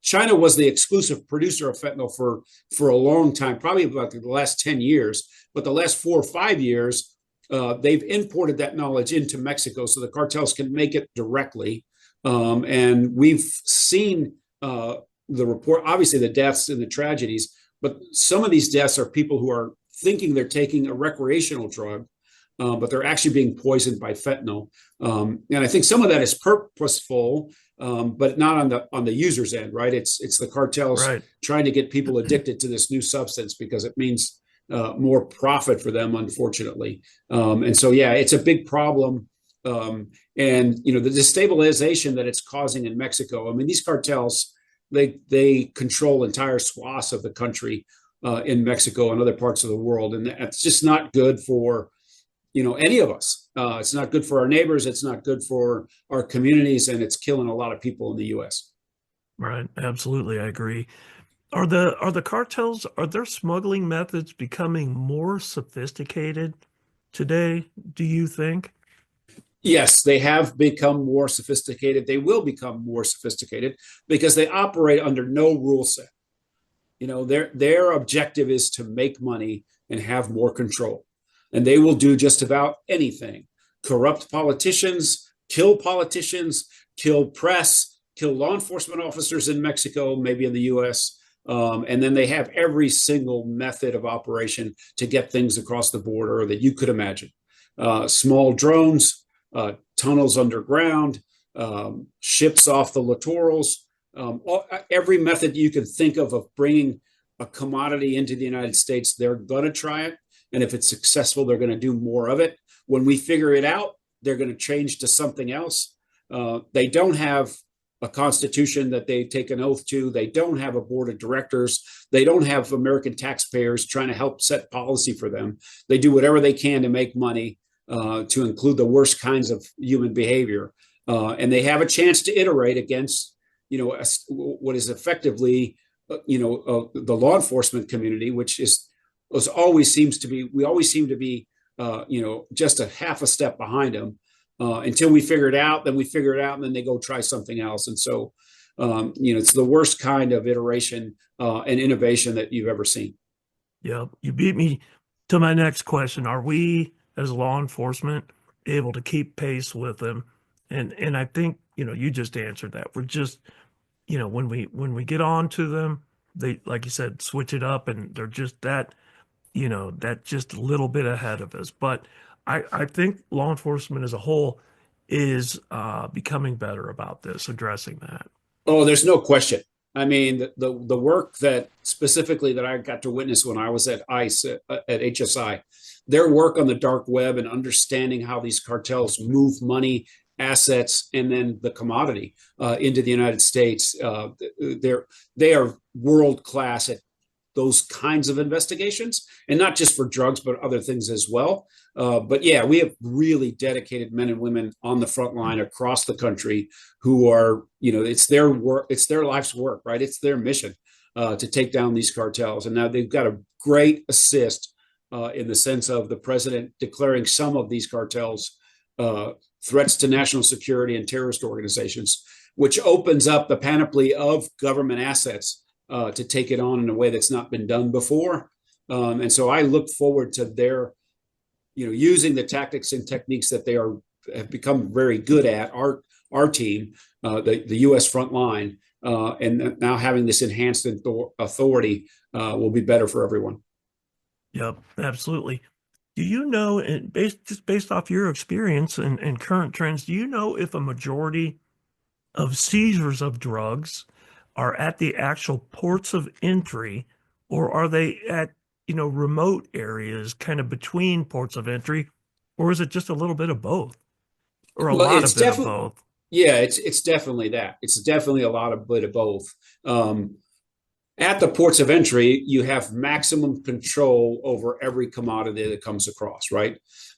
China was the exclusive producer of fentanyl for a long time, probably about the last 10 years. But the last 4 or 5 years, they've imported that knowledge into Mexico so the cartels can make it directly. And we've seen the report, obviously the deaths and the tragedies, but some of these deaths are people who are thinking they're taking a recreational drug, but they're actually being poisoned by fentanyl. And I think some of that is purposeful, but not on the user's end, right? It's the cartels Right. trying to get people addicted to this new substance because it means more profit for them, unfortunately. And so, yeah, it's a big problem. And the destabilization that it's causing in Mexico. I mean, these cartels, they control entire swaths of the country in Mexico and other parts of the world, and that's just not good for any of us. It's not good for our neighbors. It's not good for our communities, and it's killing a lot of people in the U.S. Right. Absolutely. I agree. Are the cartels, are their smuggling methods becoming more sophisticated today, do you think? Yes, they have become more sophisticated. They will become more sophisticated because they operate under no rule set. Their objective is to make money and have more control. And they will do just about anything. Corrupt politicians, kill press, kill law enforcement officers in Mexico, maybe in the US. And then they have every single method of operation to get things across the border that you could imagine. Small drones, tunnels underground, ships off the littorals, every method you can think of bringing a commodity into the United States, they're going to try it. And if it's successful, they're going to do more of it. When we figure it out, they're going to change to something else. They don't have a constitution that they take an oath to. They don't have a board of directors. They don't have American taxpayers trying to help set policy for them. They do whatever they can to make money, to include the worst kinds of human behavior. And they have a chance to iterate against, what is effectively, the law enforcement community, which always seem to be, just a half a step behind them, until we figure it out. Then we figure it out, and then they go try something else. And so, it's the worst kind of iteration and innovation that you've ever seen. Yeah, you beat me to my next question. Are we, as law enforcement, able to keep pace with them? And I think, you just answered that. We're just, when we get on to them, they, like you said, switch it up, and they're just that just a little bit ahead of us. But I think law enforcement as a whole is becoming better about this, addressing that. Oh, there's no question. I mean, the work that specifically that I got to witness when I was at ICE at HSI, their work on the dark web and understanding how these cartels move money, assets, and then the commodity into the United States. They are world class at those kinds of investigations, and not just for drugs, but other things as well. But yeah, we have really dedicated men and women on the front line across the country who are, it's their work, it's their life's work, right? It's their mission to take down these cartels. And now they've got a great assist in the sense of the president declaring some of these cartels threats to national security and terrorist organizations, which opens up the panoply of government assets to take it on in a way that's not been done before. And so I look forward to their, using the tactics and techniques that they have become very good at. Our team, the U.S. front line, and now having this enhanced authority will be better for everyone. Yep, absolutely. Do you know, and based off your experience and current trends, do you know if a majority of seizures of drugs are at the actual ports of entry, or are they at, remote areas kind of between ports of entry, or is it just a little bit of both, or a Well, lot it's of bit of definitely, both? yeah, it's definitely that. It's definitely a lot of bit of both. Um, at the ports of entry, you have maximum control over every commodity that comes across, right?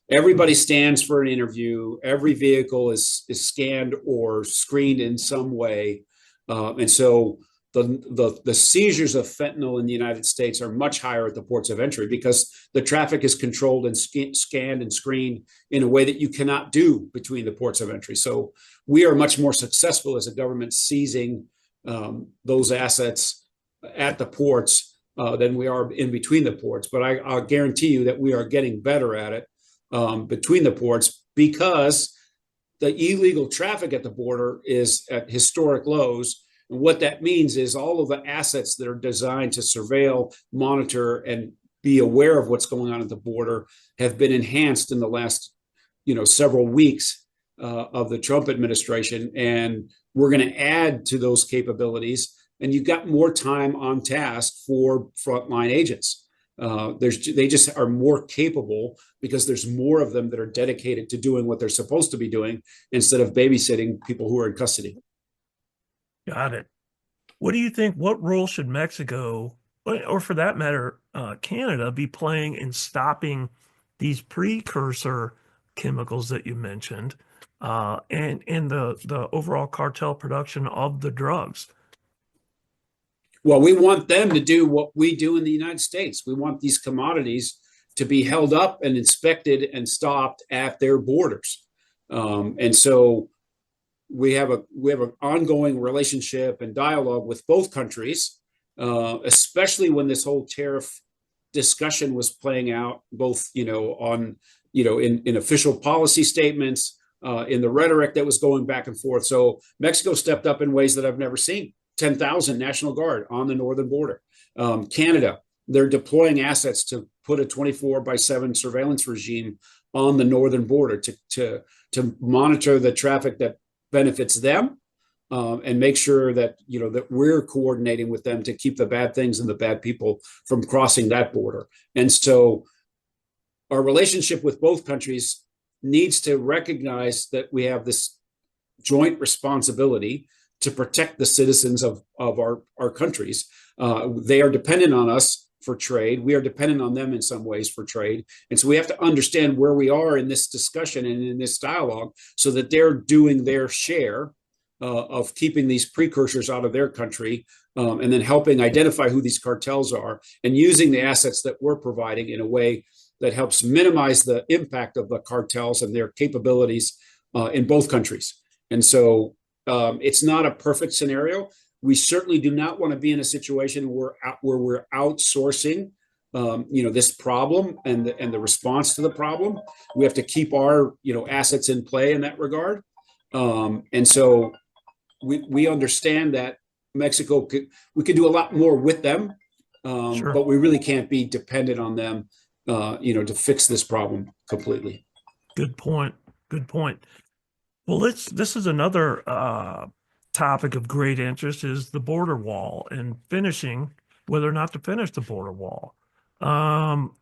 Everybody stands for an interview. Every vehicle is scanned or screened in some way, and so the seizures of fentanyl in the United States are much higher at the ports of entry because the traffic is controlled and scanned and screened in a way that you cannot do between the ports of entry. So we are much more successful as a government seizing those assets at the ports than we are in between the ports. But I'll guarantee you that we are getting better at it between the ports because the illegal traffic at the border is at historic lows. And what that means is all of the assets that are designed to surveil, monitor, and be aware of what's going on at the border have been enhanced in the last, several weeks of the Trump administration, and we're going to add to those capabilities. And you've got more time on task for frontline agents. They just are more capable because there's more of them that are dedicated to doing what they're supposed to be doing instead of babysitting people who are in custody. Got it. What do you think? What role should Mexico, or for that matter, Canada, be playing in stopping these precursor chemicals that you mentioned, and the overall cartel production of the drugs? Well, we want them to do what we do in the United States. We want these commodities to be held up and inspected and stopped at their borders. And so we have an ongoing relationship and dialogue with both countries, especially when this whole tariff discussion was playing out, both in official policy statements, in the rhetoric that was going back and forth. So Mexico stepped up in ways that I've never seen. 10,000 National Guard on the northern border. Canada, they're deploying assets to put a 24/7 surveillance regime on the northern border to monitor the traffic that benefits them, and make sure that that we're coordinating with them to keep the bad things and the bad people from crossing that border. And so our relationship with both countries needs to recognize that we have this joint responsibility to protect the citizens of our countries. They are dependent on us for trade. We are dependent on them in some ways for trade. And so we have to understand where we are in this discussion and in this dialogue so that they're doing their share of keeping these precursors out of their country, and then helping identify who these cartels are and using the assets that we're providing in a way that helps minimize the impact of the cartels and their capabilities in both countries. And so it's not a perfect scenario. We certainly do not want to be in a situation where we're outsourcing, this problem and the response to the problem. We have to keep our assets in play in that regard. And so we understand that we could do a lot more with them, Sure. but we really can't be dependent on them, to fix this problem completely. Good point. Good point. Well, this is another topic of great interest is the border wall and finishing whether or not to finish the border wall. Um,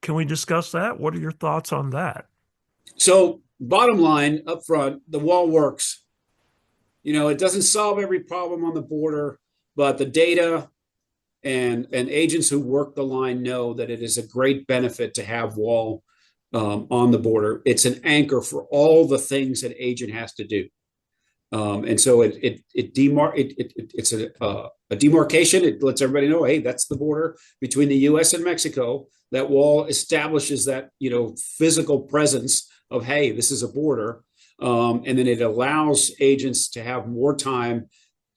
can we discuss that? What are your thoughts on that? So, bottom line up front, the wall works. It doesn't solve every problem on the border, but the data and agents who work the line know that it is a great benefit to have wall on the border. It's an anchor for all the things an agent has to do. And so it's a demarcation. It lets everybody know, hey, that's the border between the U.S. and Mexico. That wall establishes that physical presence of, hey, this is a border, and then it allows agents to have more time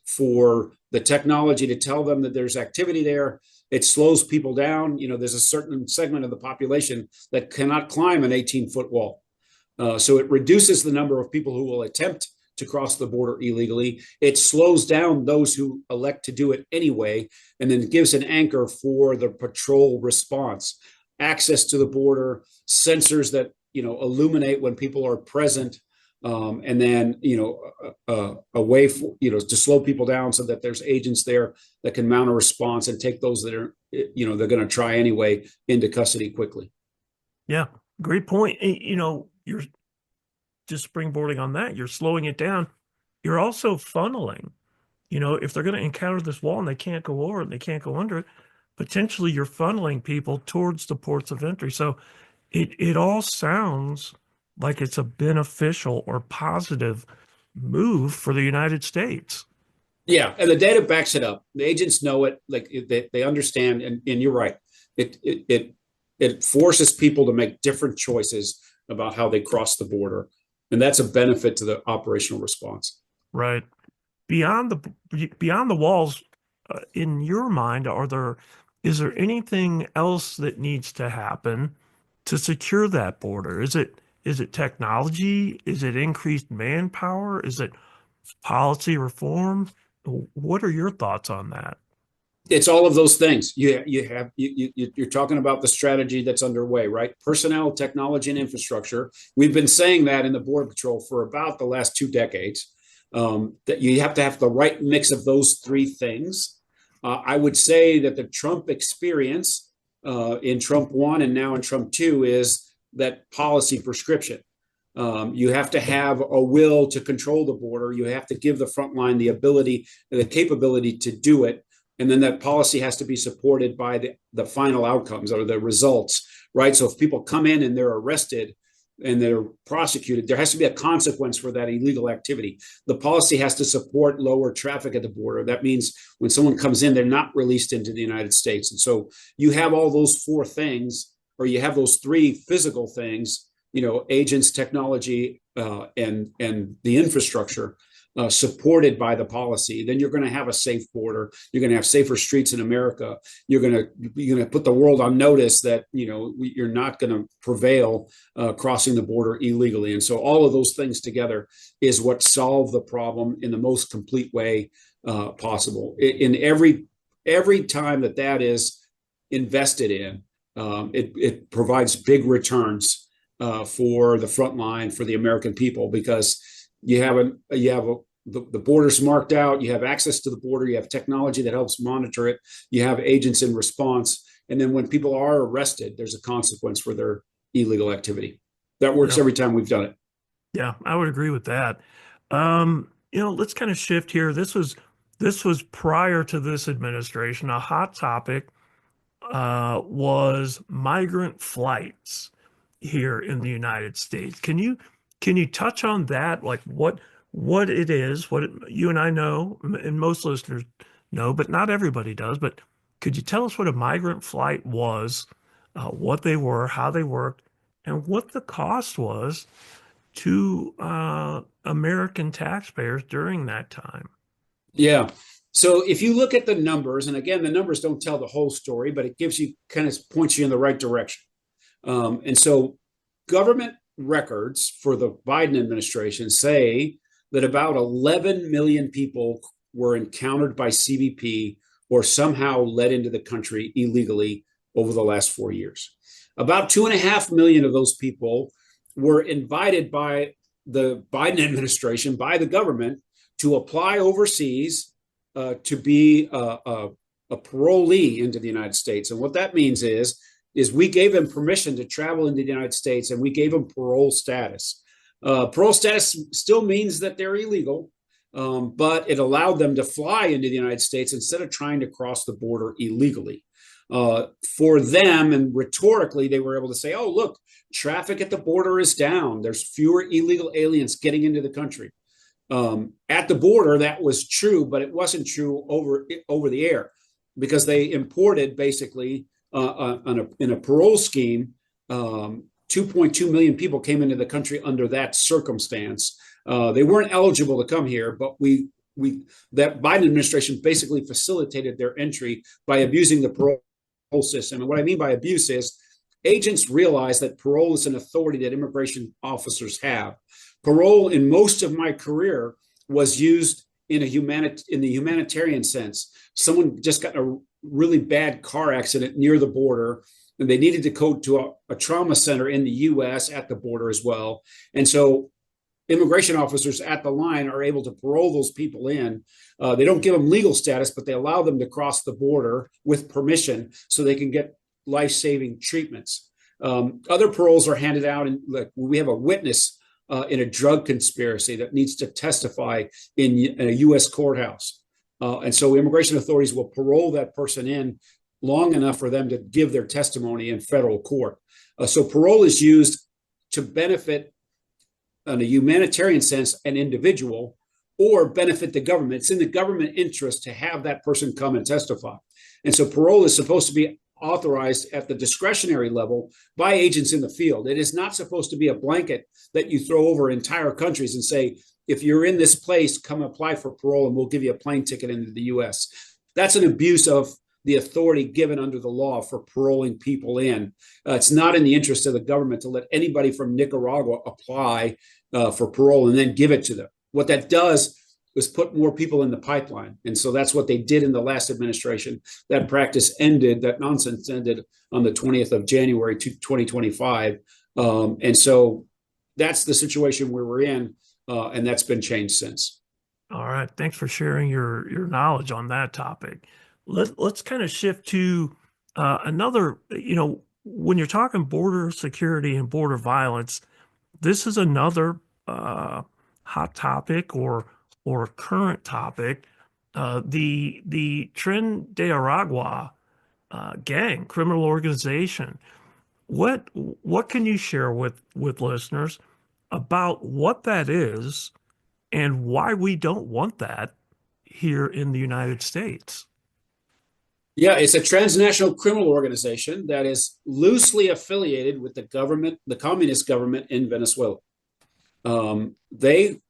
for the technology to tell them that there's activity there. It slows people down. There's a certain segment of the population that cannot climb an 18-foot wall. So it reduces the number of people who will attempt to cross the border illegally. It slows down those who elect to do it anyway, and then gives an anchor for the patrol response. access to the border, sensors that illuminate when people are present, and then a way for to slow people down so that there's agents there that can mount a response and take those that are they're going to try anyway into custody quickly. Yeah, great point. You're just springboarding on that. You're slowing it down. You're also funneling. If they're going to encounter this wall and they can't go over it and they can't go under it, potentially you're funneling people towards the ports of entry. So it all sounds like it's a beneficial or positive move for the United States. Yeah, and the data backs it up. The agents know it, like they understand, and you're right. It forces people to make different choices about how they cross the border, and that's a benefit to the operational response. Right. Beyond the walls, in your mind, is there anything else that needs to happen to secure that border? Is it technology? Is it increased manpower? Is it policy reform? What are your thoughts on that? It's all of those things. You're talking about the strategy that's underway, right? Personnel, technology, and infrastructure. We've been saying that in the Border Patrol for about the last 2 decades. That you have to have the right mix of those three things. I would say that the Trump experience in Trump 1 and now in Trump 2 is that policy prescription. You have to have a will to control the border. You have to give the front line the ability, the capability to do it. And then that policy has to be supported by the final outcomes or the results, right? So if people come in and they're arrested and they're prosecuted, there has to be a consequence for that illegal activity. The policy has to support lower traffic at the border. That means when someone comes in, they're not released into the United States. And so you have all those four things, or you have those three physical things, agents, technology, and the infrastructure supported by the policy. Then you're going to have a safe border. You're going to have safer streets in America. You're going to put the world on notice that you're not going to prevail crossing the border illegally. And so all of those things together is what solve the problem in the most complete way possible. In every time that is invested in, it provides big returns for the front line, for the American people, because you have the borders marked out, you have access to the border, you have technology that helps monitor it, you have agents in response, and then when people are arrested, there's a consequence for their illegal activity. That works every time we've done it. Yeah, I would agree with that. Let's kind of shift here. This was prior to this administration. A hot topic was migrant flights here in the United States. Can you touch on that? Like what it is, you and I know, and most listeners know, but not everybody does. But could you tell us what a migrant flight was, what they were, how they worked, and what the cost was to American taxpayers during that time? Yeah. So if you look at the numbers, and again, the numbers don't tell the whole story, but it gives you kind of points you in the right direction. And so government records for the Biden administration say that about 11 million people were encountered by CBP or somehow led into the country illegally over the last 4 years. About 2.5 million of those people were invited by the Biden administration, by the government, to apply overseas to be a parolee into the United States. And what that means is we gave them permission to travel into the United States, and we gave them parole status. Parole status still means that they're illegal, but it allowed them to fly into the United States instead of trying to cross the border illegally. For them, and rhetorically, they were able to say, oh, look, traffic at the border is down. There's fewer illegal aliens getting into the country. At the border, that was true, but it wasn't true over the air, because they imported basically in a parole scheme. 2.2 million people came into the country under that circumstance. They weren't eligible to come here, but that Biden administration basically facilitated their entry by abusing the parole system. And what I mean by abuse is agents realize that parole is an authority that immigration officers have. Parole, in most of my career, was used in the humanitarian sense. Someone just got in a really bad car accident near the border. and they needed to go to a trauma center in the U.S. at the border as well. And so immigration officers at the line are able to parole those people in. They don't give them legal status, but they allow them to cross the border with permission so they can get life-saving treatments. Other paroles are handed out, and like we have a witness in a drug conspiracy that needs to testify in a U.S. courthouse. And so immigration authorities will parole that person in long enough for them to give their testimony in federal court. So parole is used to benefit, in a humanitarian sense, an individual, or benefit the government. It's in the government interest to have that person come and testify. And so parole is supposed to be authorized at the discretionary level by agents in the field. It is not supposed to be a blanket that you throw over entire countries and say, if you're in this place, come apply for parole and we'll give you a plane ticket into the US. That's an abuse of the authority given under the law for paroling people in. It's not in the interest of the government to let anybody from Nicaragua apply for parole and then give it to them. What that does is put more people in the pipeline. And so that's what they did in the last administration. That practice ended, that nonsense ended on the 20th of January 2025. And so that's the situation where we're in, and that's been changed since. All right. Thanks for sharing your knowledge on that topic. Let's kind of shift to another, when you're talking border security and border violence, this is another hot topic or current topic. The Tren de Aragua gang, criminal organization. What can you share with listeners about what that is and why we don't want that here in the United States? Yeah, it's a transnational criminal organization that is loosely affiliated with the government, the communist government in Venezuela. They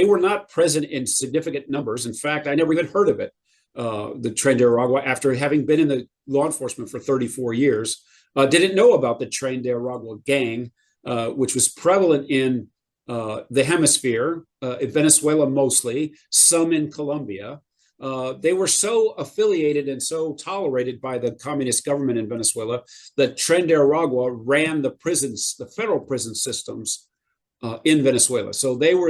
were not present in significant numbers. In fact, I never even heard of it, the Tren de Aragua, after having been in the law enforcement for 34 years. Didn't know about the Tren de Aragua gang, which was prevalent in the hemisphere, in Venezuela mostly, some in Colombia. They were so affiliated and so tolerated by the communist government in Venezuela that Tren de Aragua ran the prisons, the federal prison systems in Venezuela. So they were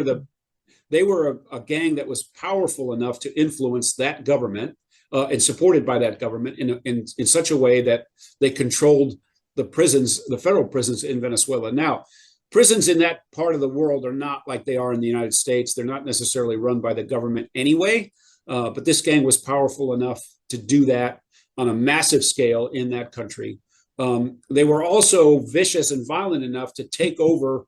a gang that was powerful enough to influence that government and supported by that government in such a way that they controlled the prisons, the federal prisons in Venezuela. Now, prisons in that part of the world are not like they are in the United States. They're not necessarily run by the government anyway. But this gang was powerful enough to do that on a massive scale in that country. They were also vicious and violent enough to take over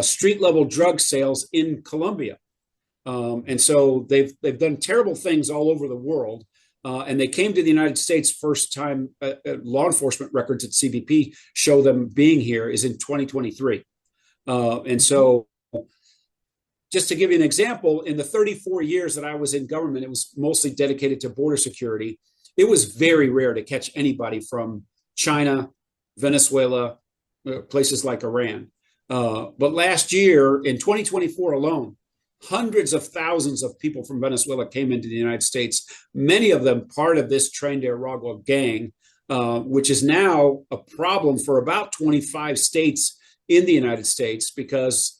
street level drug sales in Colombia. And so they've done terrible things all over the world. And they came to the United States first time. Law enforcement records at CBP show them being here is in 2023. And so just to give you an example, in the 34 years that I was in government, it was mostly dedicated to border security. It was very rare to catch anybody from China, Venezuela, places like Iran. But last year, in 2024 alone, hundreds of thousands of people from Venezuela came into the United States, many of them part of this Tren de Aragua gang, which is now a problem for about 25 states in the United States because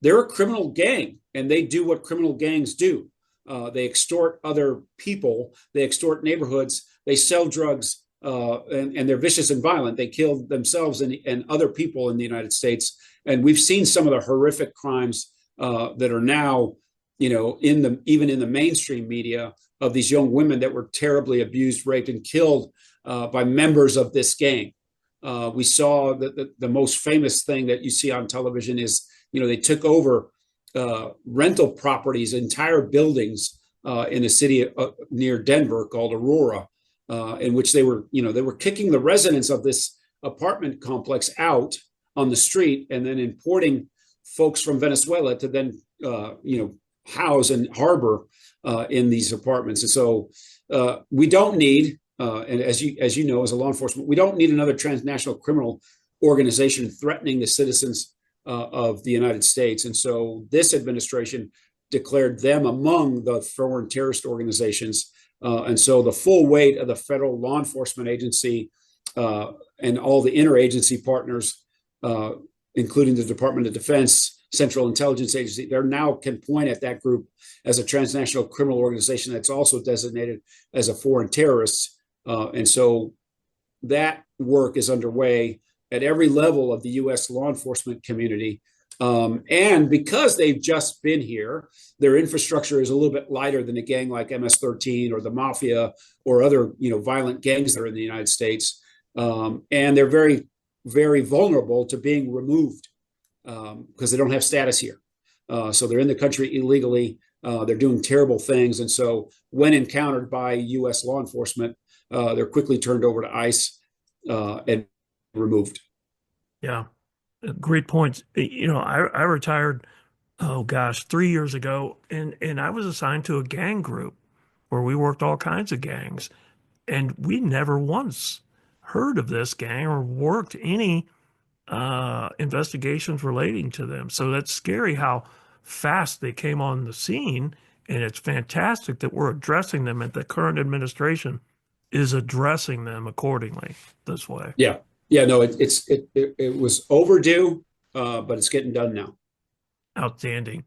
they're a criminal gang and they do what criminal gangs do. They extort other people, they extort neighborhoods, they sell drugs, and they're vicious and violent. They kill themselves and other people in the United States. And we've seen some of the horrific crimes that are now, even in the mainstream media, of these young women that were terribly abused, raped, and killed by members of this gang. We saw that the most famous thing that you see on television is, they took over rental properties, entire buildings in a city near Denver called Aurora, in which they were kicking the residents of this apartment complex out on the street and then importing folks from Venezuela to then, house and harbor in these apartments. And so we don't need, and as you know, as a law enforcement, we don't need another transnational criminal organization threatening the citizens of the United States. And so this administration declared them among the foreign terrorist organizations And so the full weight of the federal law enforcement agency and all the interagency partners, including the Department of Defense, Central Intelligence Agency, they now can point at that group as a transnational criminal organization that's also designated as a foreign terrorist. And so that work is underway at every level of the U.S. law enforcement community. And because they've just been here, their infrastructure is a little bit lighter than a gang like MS-13 or the Mafia or other, violent gangs that are in the United States. And they're very, very vulnerable to being removed because they don't have status here. So they're in the country illegally. They're doing terrible things. And so when encountered by U.S. law enforcement, they're quickly turned over to ICE and removed. Yeah, great points. I retired, oh gosh, 3 years ago, and I was assigned to a gang group where we worked all kinds of gangs, and we never once heard of this gang or worked any investigations relating to them. So that's scary how fast they came on the scene, and it's fantastic that we're addressing them and the current administration is addressing them accordingly this way. Yeah. Yeah, no, it was overdue, but it's getting done now. Outstanding.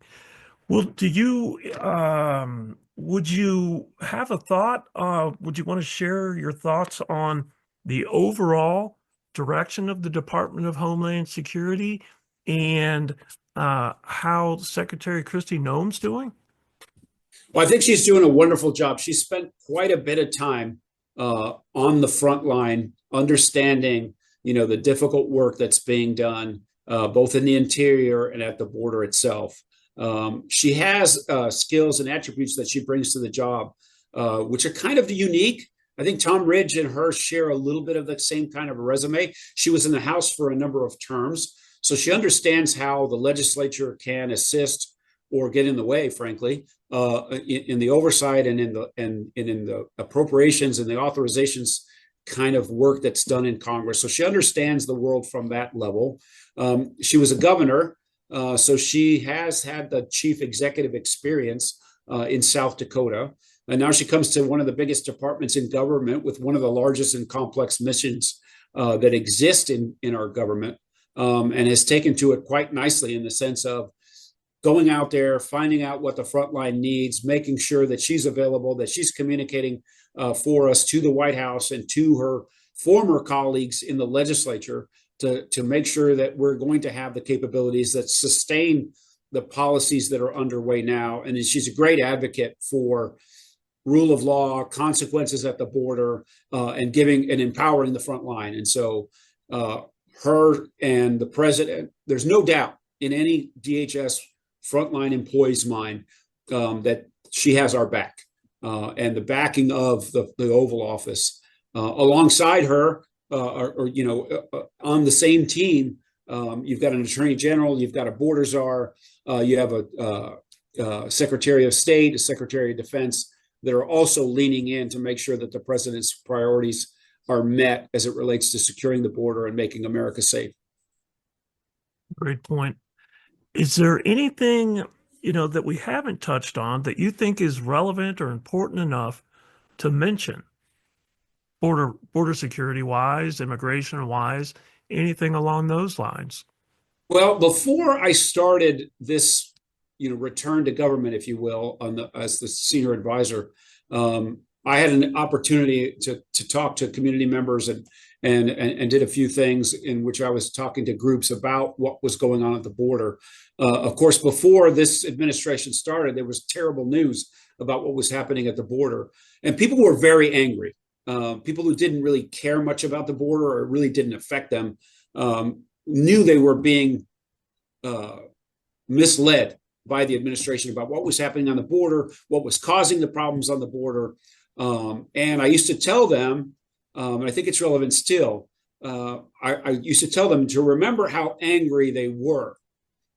Well, would you have a thought? Would you want to share your thoughts on the overall direction of the Department of Homeland Security and how Secretary Kristi Noem's doing? Well, I think she's doing a wonderful job. She spent quite a bit of time on the front line, understanding, the difficult work that's being done, both in the interior and at the border itself. She has skills and attributes that she brings to the job, which are kind of unique. I think Tom Ridge and her share a little bit of the same kind of a resume. She was in the House for a number of terms, so she understands how the legislature can assist or get in the way, frankly, in the oversight and in the appropriations and the authorizations kind of work that's done in Congress. So she understands the world from that level. She was a governor, so she has had the chief executive experience in South Dakota. And now she comes to one of the biggest departments in government with one of the largest and complex missions that exist in our government, and has taken to it quite nicely in the sense of going out there, finding out what the front line needs, making sure that she's available, that she's communicating for us to the White House and to her former colleagues in the legislature to make sure that we're going to have the capabilities that sustain the policies that are underway now. And she's a great advocate for rule of law, consequences at the border, and giving and empowering the front line. And so her and the president, there's no doubt in any DHS frontline employee's mind that she has our back and the backing of the Oval Office. Alongside her, on the same team, you've got an attorney general, you've got a border czar, you have a secretary of state, a secretary of defense that are also leaning in to make sure that the president's priorities are met as it relates to securing the border and making America safe. Great point. Is there anything, that we haven't touched on that you think is relevant or important enough to mention? Border security wise, immigration wise, anything along those lines? Well, before I started this, return to government, if you will, as the senior advisor, I had an opportunity to talk to community members and did a few things in which I was talking to groups about what was going on at the border. Of course, before this administration started, there was terrible news about what was happening at the border, and people were very angry. People who didn't really care much about the border or it really didn't affect them knew they were being misled by the administration about what was happening on the border, what was causing the problems on the border. And I used to tell them, and I think it's relevant still, I used to tell them to remember how angry they were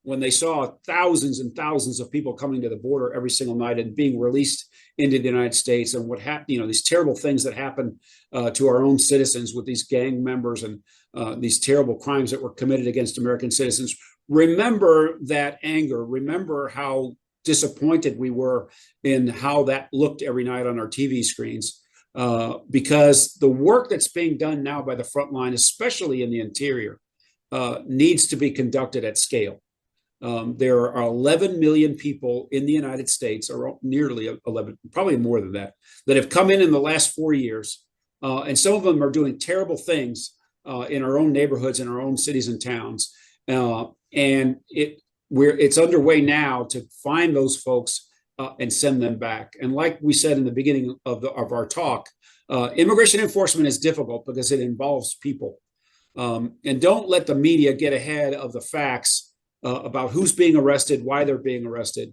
when they saw thousands and thousands of people coming to the border every single night and being released into the United States, and what happened, these terrible things that happen to our own citizens with these gang members and these terrible crimes that were committed against American citizens. Remember that anger. Remember how disappointed we were in how that looked every night on our TV screens. Because the work that's being done now by the front line, especially in the interior, needs to be conducted at scale. There are 11 million people in the United States, or nearly 11, probably more than that have come in the last 4 years. And some of them are doing terrible things in our own neighborhoods, in our own cities and towns. And it's underway now to find those folks and send them back. And like we said in the beginning of our talk, immigration enforcement is difficult because it involves people. And don't let the media get ahead of the facts about who's being arrested, why they're being arrested,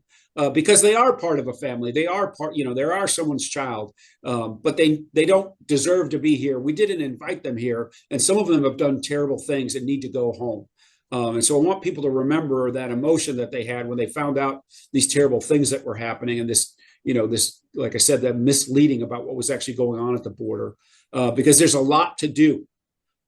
because they are part of a family. They are part, they are someone's child, but they don't deserve to be here. We didn't invite them here, and some of them have done terrible things and need to go home. And so I want people to remember that emotion that they had when they found out these terrible things that were happening, and this, like I said, that misleading about what was actually going on at the border, because there's a lot to do.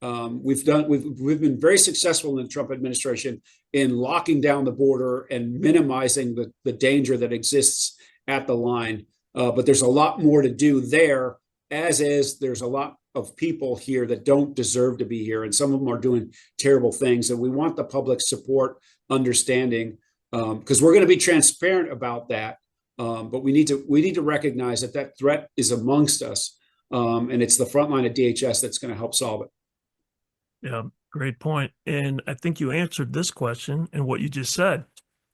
We've been very successful in the Trump administration in locking down the border and minimizing the danger that exists at the line. But there's a lot more to do there, as is there's a lot of people here that don't deserve to be here. And some of them are doing terrible things. And we want the public support, understanding, because we're going to be transparent about that. But we need to recognize that threat is amongst us. And it's the front line of DHS that's going to help solve it. Yeah, great point. And I think you answered this question and what you just said.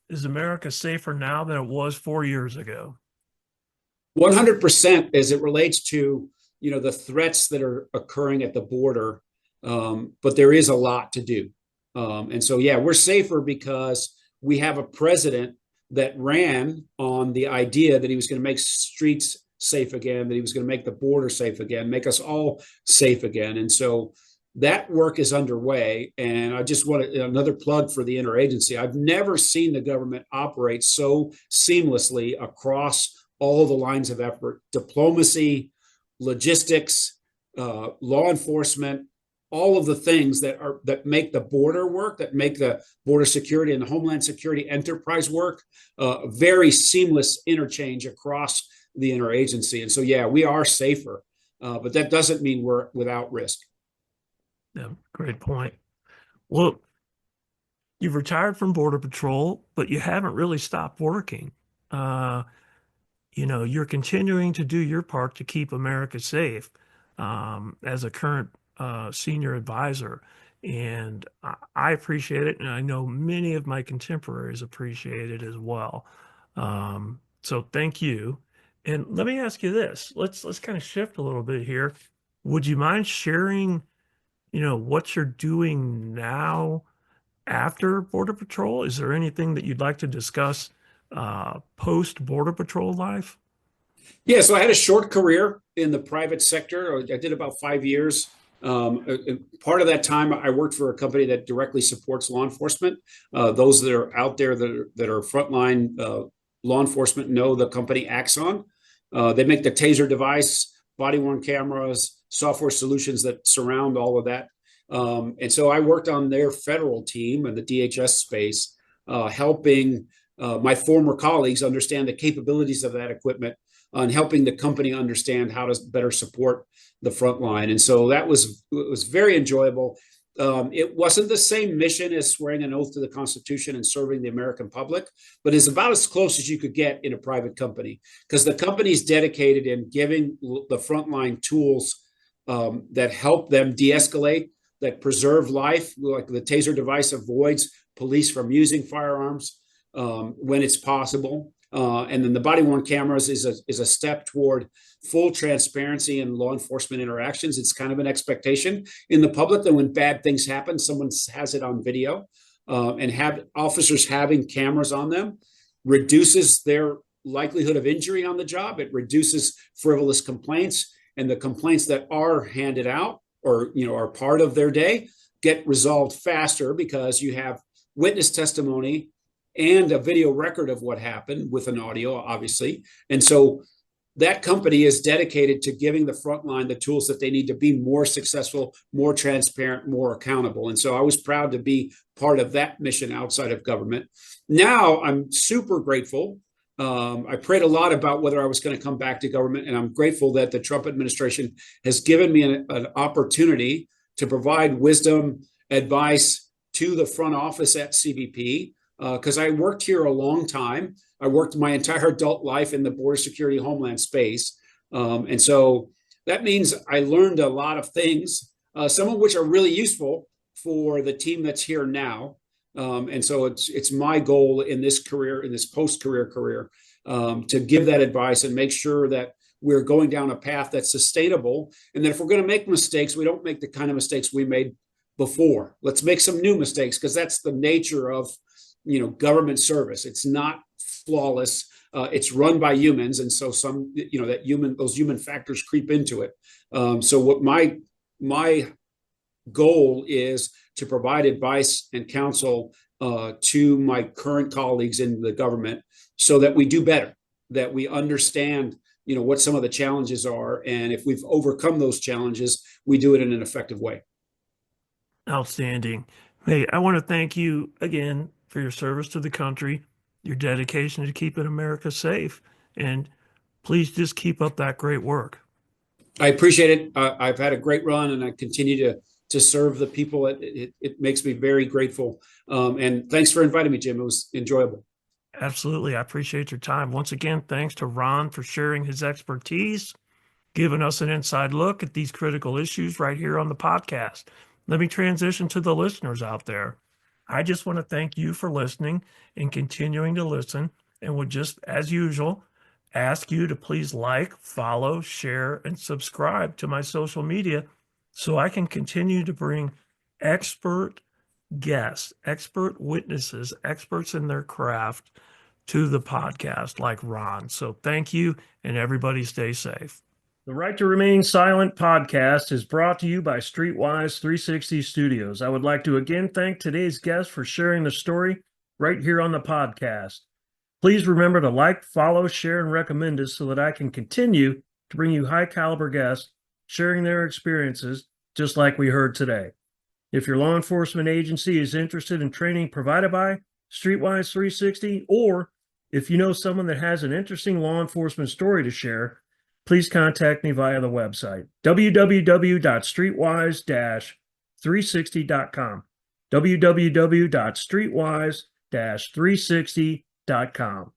Is America safer now than it was 4 years ago? 100% as it relates to, the threats that are occurring at the border. But there is a lot to do. And so, yeah, we're safer because we have a president that ran on the idea that he was going to make streets safe again, that he was going to make the border safe again, make us all safe again. And so that work is underway. And I just want another plug for the interagency. I've never seen the government operate so seamlessly across all the lines of effort: diplomacy, logistics, law enforcement, all of the things that make the border work, that make the border security and the Homeland Security enterprise work. Very seamless interchange across the interagency. And so, yeah, we are safer, but that doesn't mean we're without risk. Yeah, great point. Well, you've retired from Border Patrol, but you haven't really stopped working. You're continuing to do your part to keep America safe as a current senior advisor. And I appreciate it. And I know many of my contemporaries appreciate it as well. So thank you. And let me ask you this. Let's kind of shift a little bit here. Would you mind sharing what you're doing now after Border Patrol? Is there anything that you'd like to discuss post Border Patrol life? Yeah, so I had a short career in the private sector. I did about 5 years. Part of that time, I worked for a company that directly supports law enforcement. Those that are out there that are frontline law enforcement know the company Axon. They make the taser device, body-worn cameras, software solutions that surround all of that. And so I worked on their federal team in the DHS space, helping my former colleagues understand the capabilities of that equipment and helping the company understand how to better support the front line. And so it was very enjoyable. It wasn't the same mission as swearing an oath to the Constitution and serving the American public, but it's about as close as you could get in a private company, because the company's dedicated in giving the frontline tools that help them de-escalate, that preserve life. Like the taser device avoids police from using firearms when it's possible. And then the body-worn cameras is a step toward full transparency in law enforcement interactions. It's kind of an expectation in the public that when bad things happen, someone has it on video, and have officers having cameras on them reduces their likelihood of injury on the job. It reduces frivolous complaints, and the complaints that are handed out or are part of their day get resolved faster because you have witness testimony and a video record of what happened with an audio, obviously. And so that company is dedicated to giving the frontline the tools that they need to be more successful, more transparent, more accountable. And so I was proud to be part of that mission outside of government. Now I'm super grateful I prayed a lot about whether I was going to come back to government, and I'm grateful that the Trump administration has given me an opportunity to provide wisdom, advice to the front office at CBP, because I worked here a long time. I worked my entire adult life in the border security homeland space. And so that means I learned a lot of things, some of which are really useful for the team that's here now. And so it's my goal in this career, in this post-career career, to give that advice and make sure that we're going down a path that's sustainable. And that if we're going to make mistakes, we don't make the kind of mistakes we made before. Let's make some new mistakes, because that's the nature of, government service. It's not flawless. It's run by humans, and so those human factors creep into it. So what my goal is to provide advice and counsel to my current colleagues in the government, so that we do better, that we understand, what some of the challenges are, and if we've overcome those challenges, we do it in an effective way. Outstanding. Hey, I want to thank you again for your service to the country, your dedication to keeping America safe, and please just keep up that great work. I appreciate it. I've had a great run, and I continue to serve the people. It makes me very grateful. And thanks for inviting me, Jim. It was enjoyable. Absolutely. I appreciate your time. Once again, thanks to Ron for sharing his expertise, giving us an inside look at these critical issues right here on the podcast. Let me transition to the listeners out there. I just want to thank you for listening and continuing to listen, and would just, as usual, ask you to please like, follow, share, and subscribe to my social media so I can continue to bring expert guests, expert witnesses, experts in their craft to the podcast like Ron. So thank you, and everybody stay safe. The Right to Remain Silent podcast is brought to you by Streetwise 360 Studios. I would like to again thank today's guest for sharing the story right here on the podcast. Please remember to like, follow, share, and recommend us so that I can continue to bring you high caliber guests sharing their experiences just like we heard today. If your law enforcement agency is interested in training provided by Streetwise 360, or if you know someone that has an interesting law enforcement story to share, please contact me via the website, www.streetwise-360.com, www.streetwise-360.com.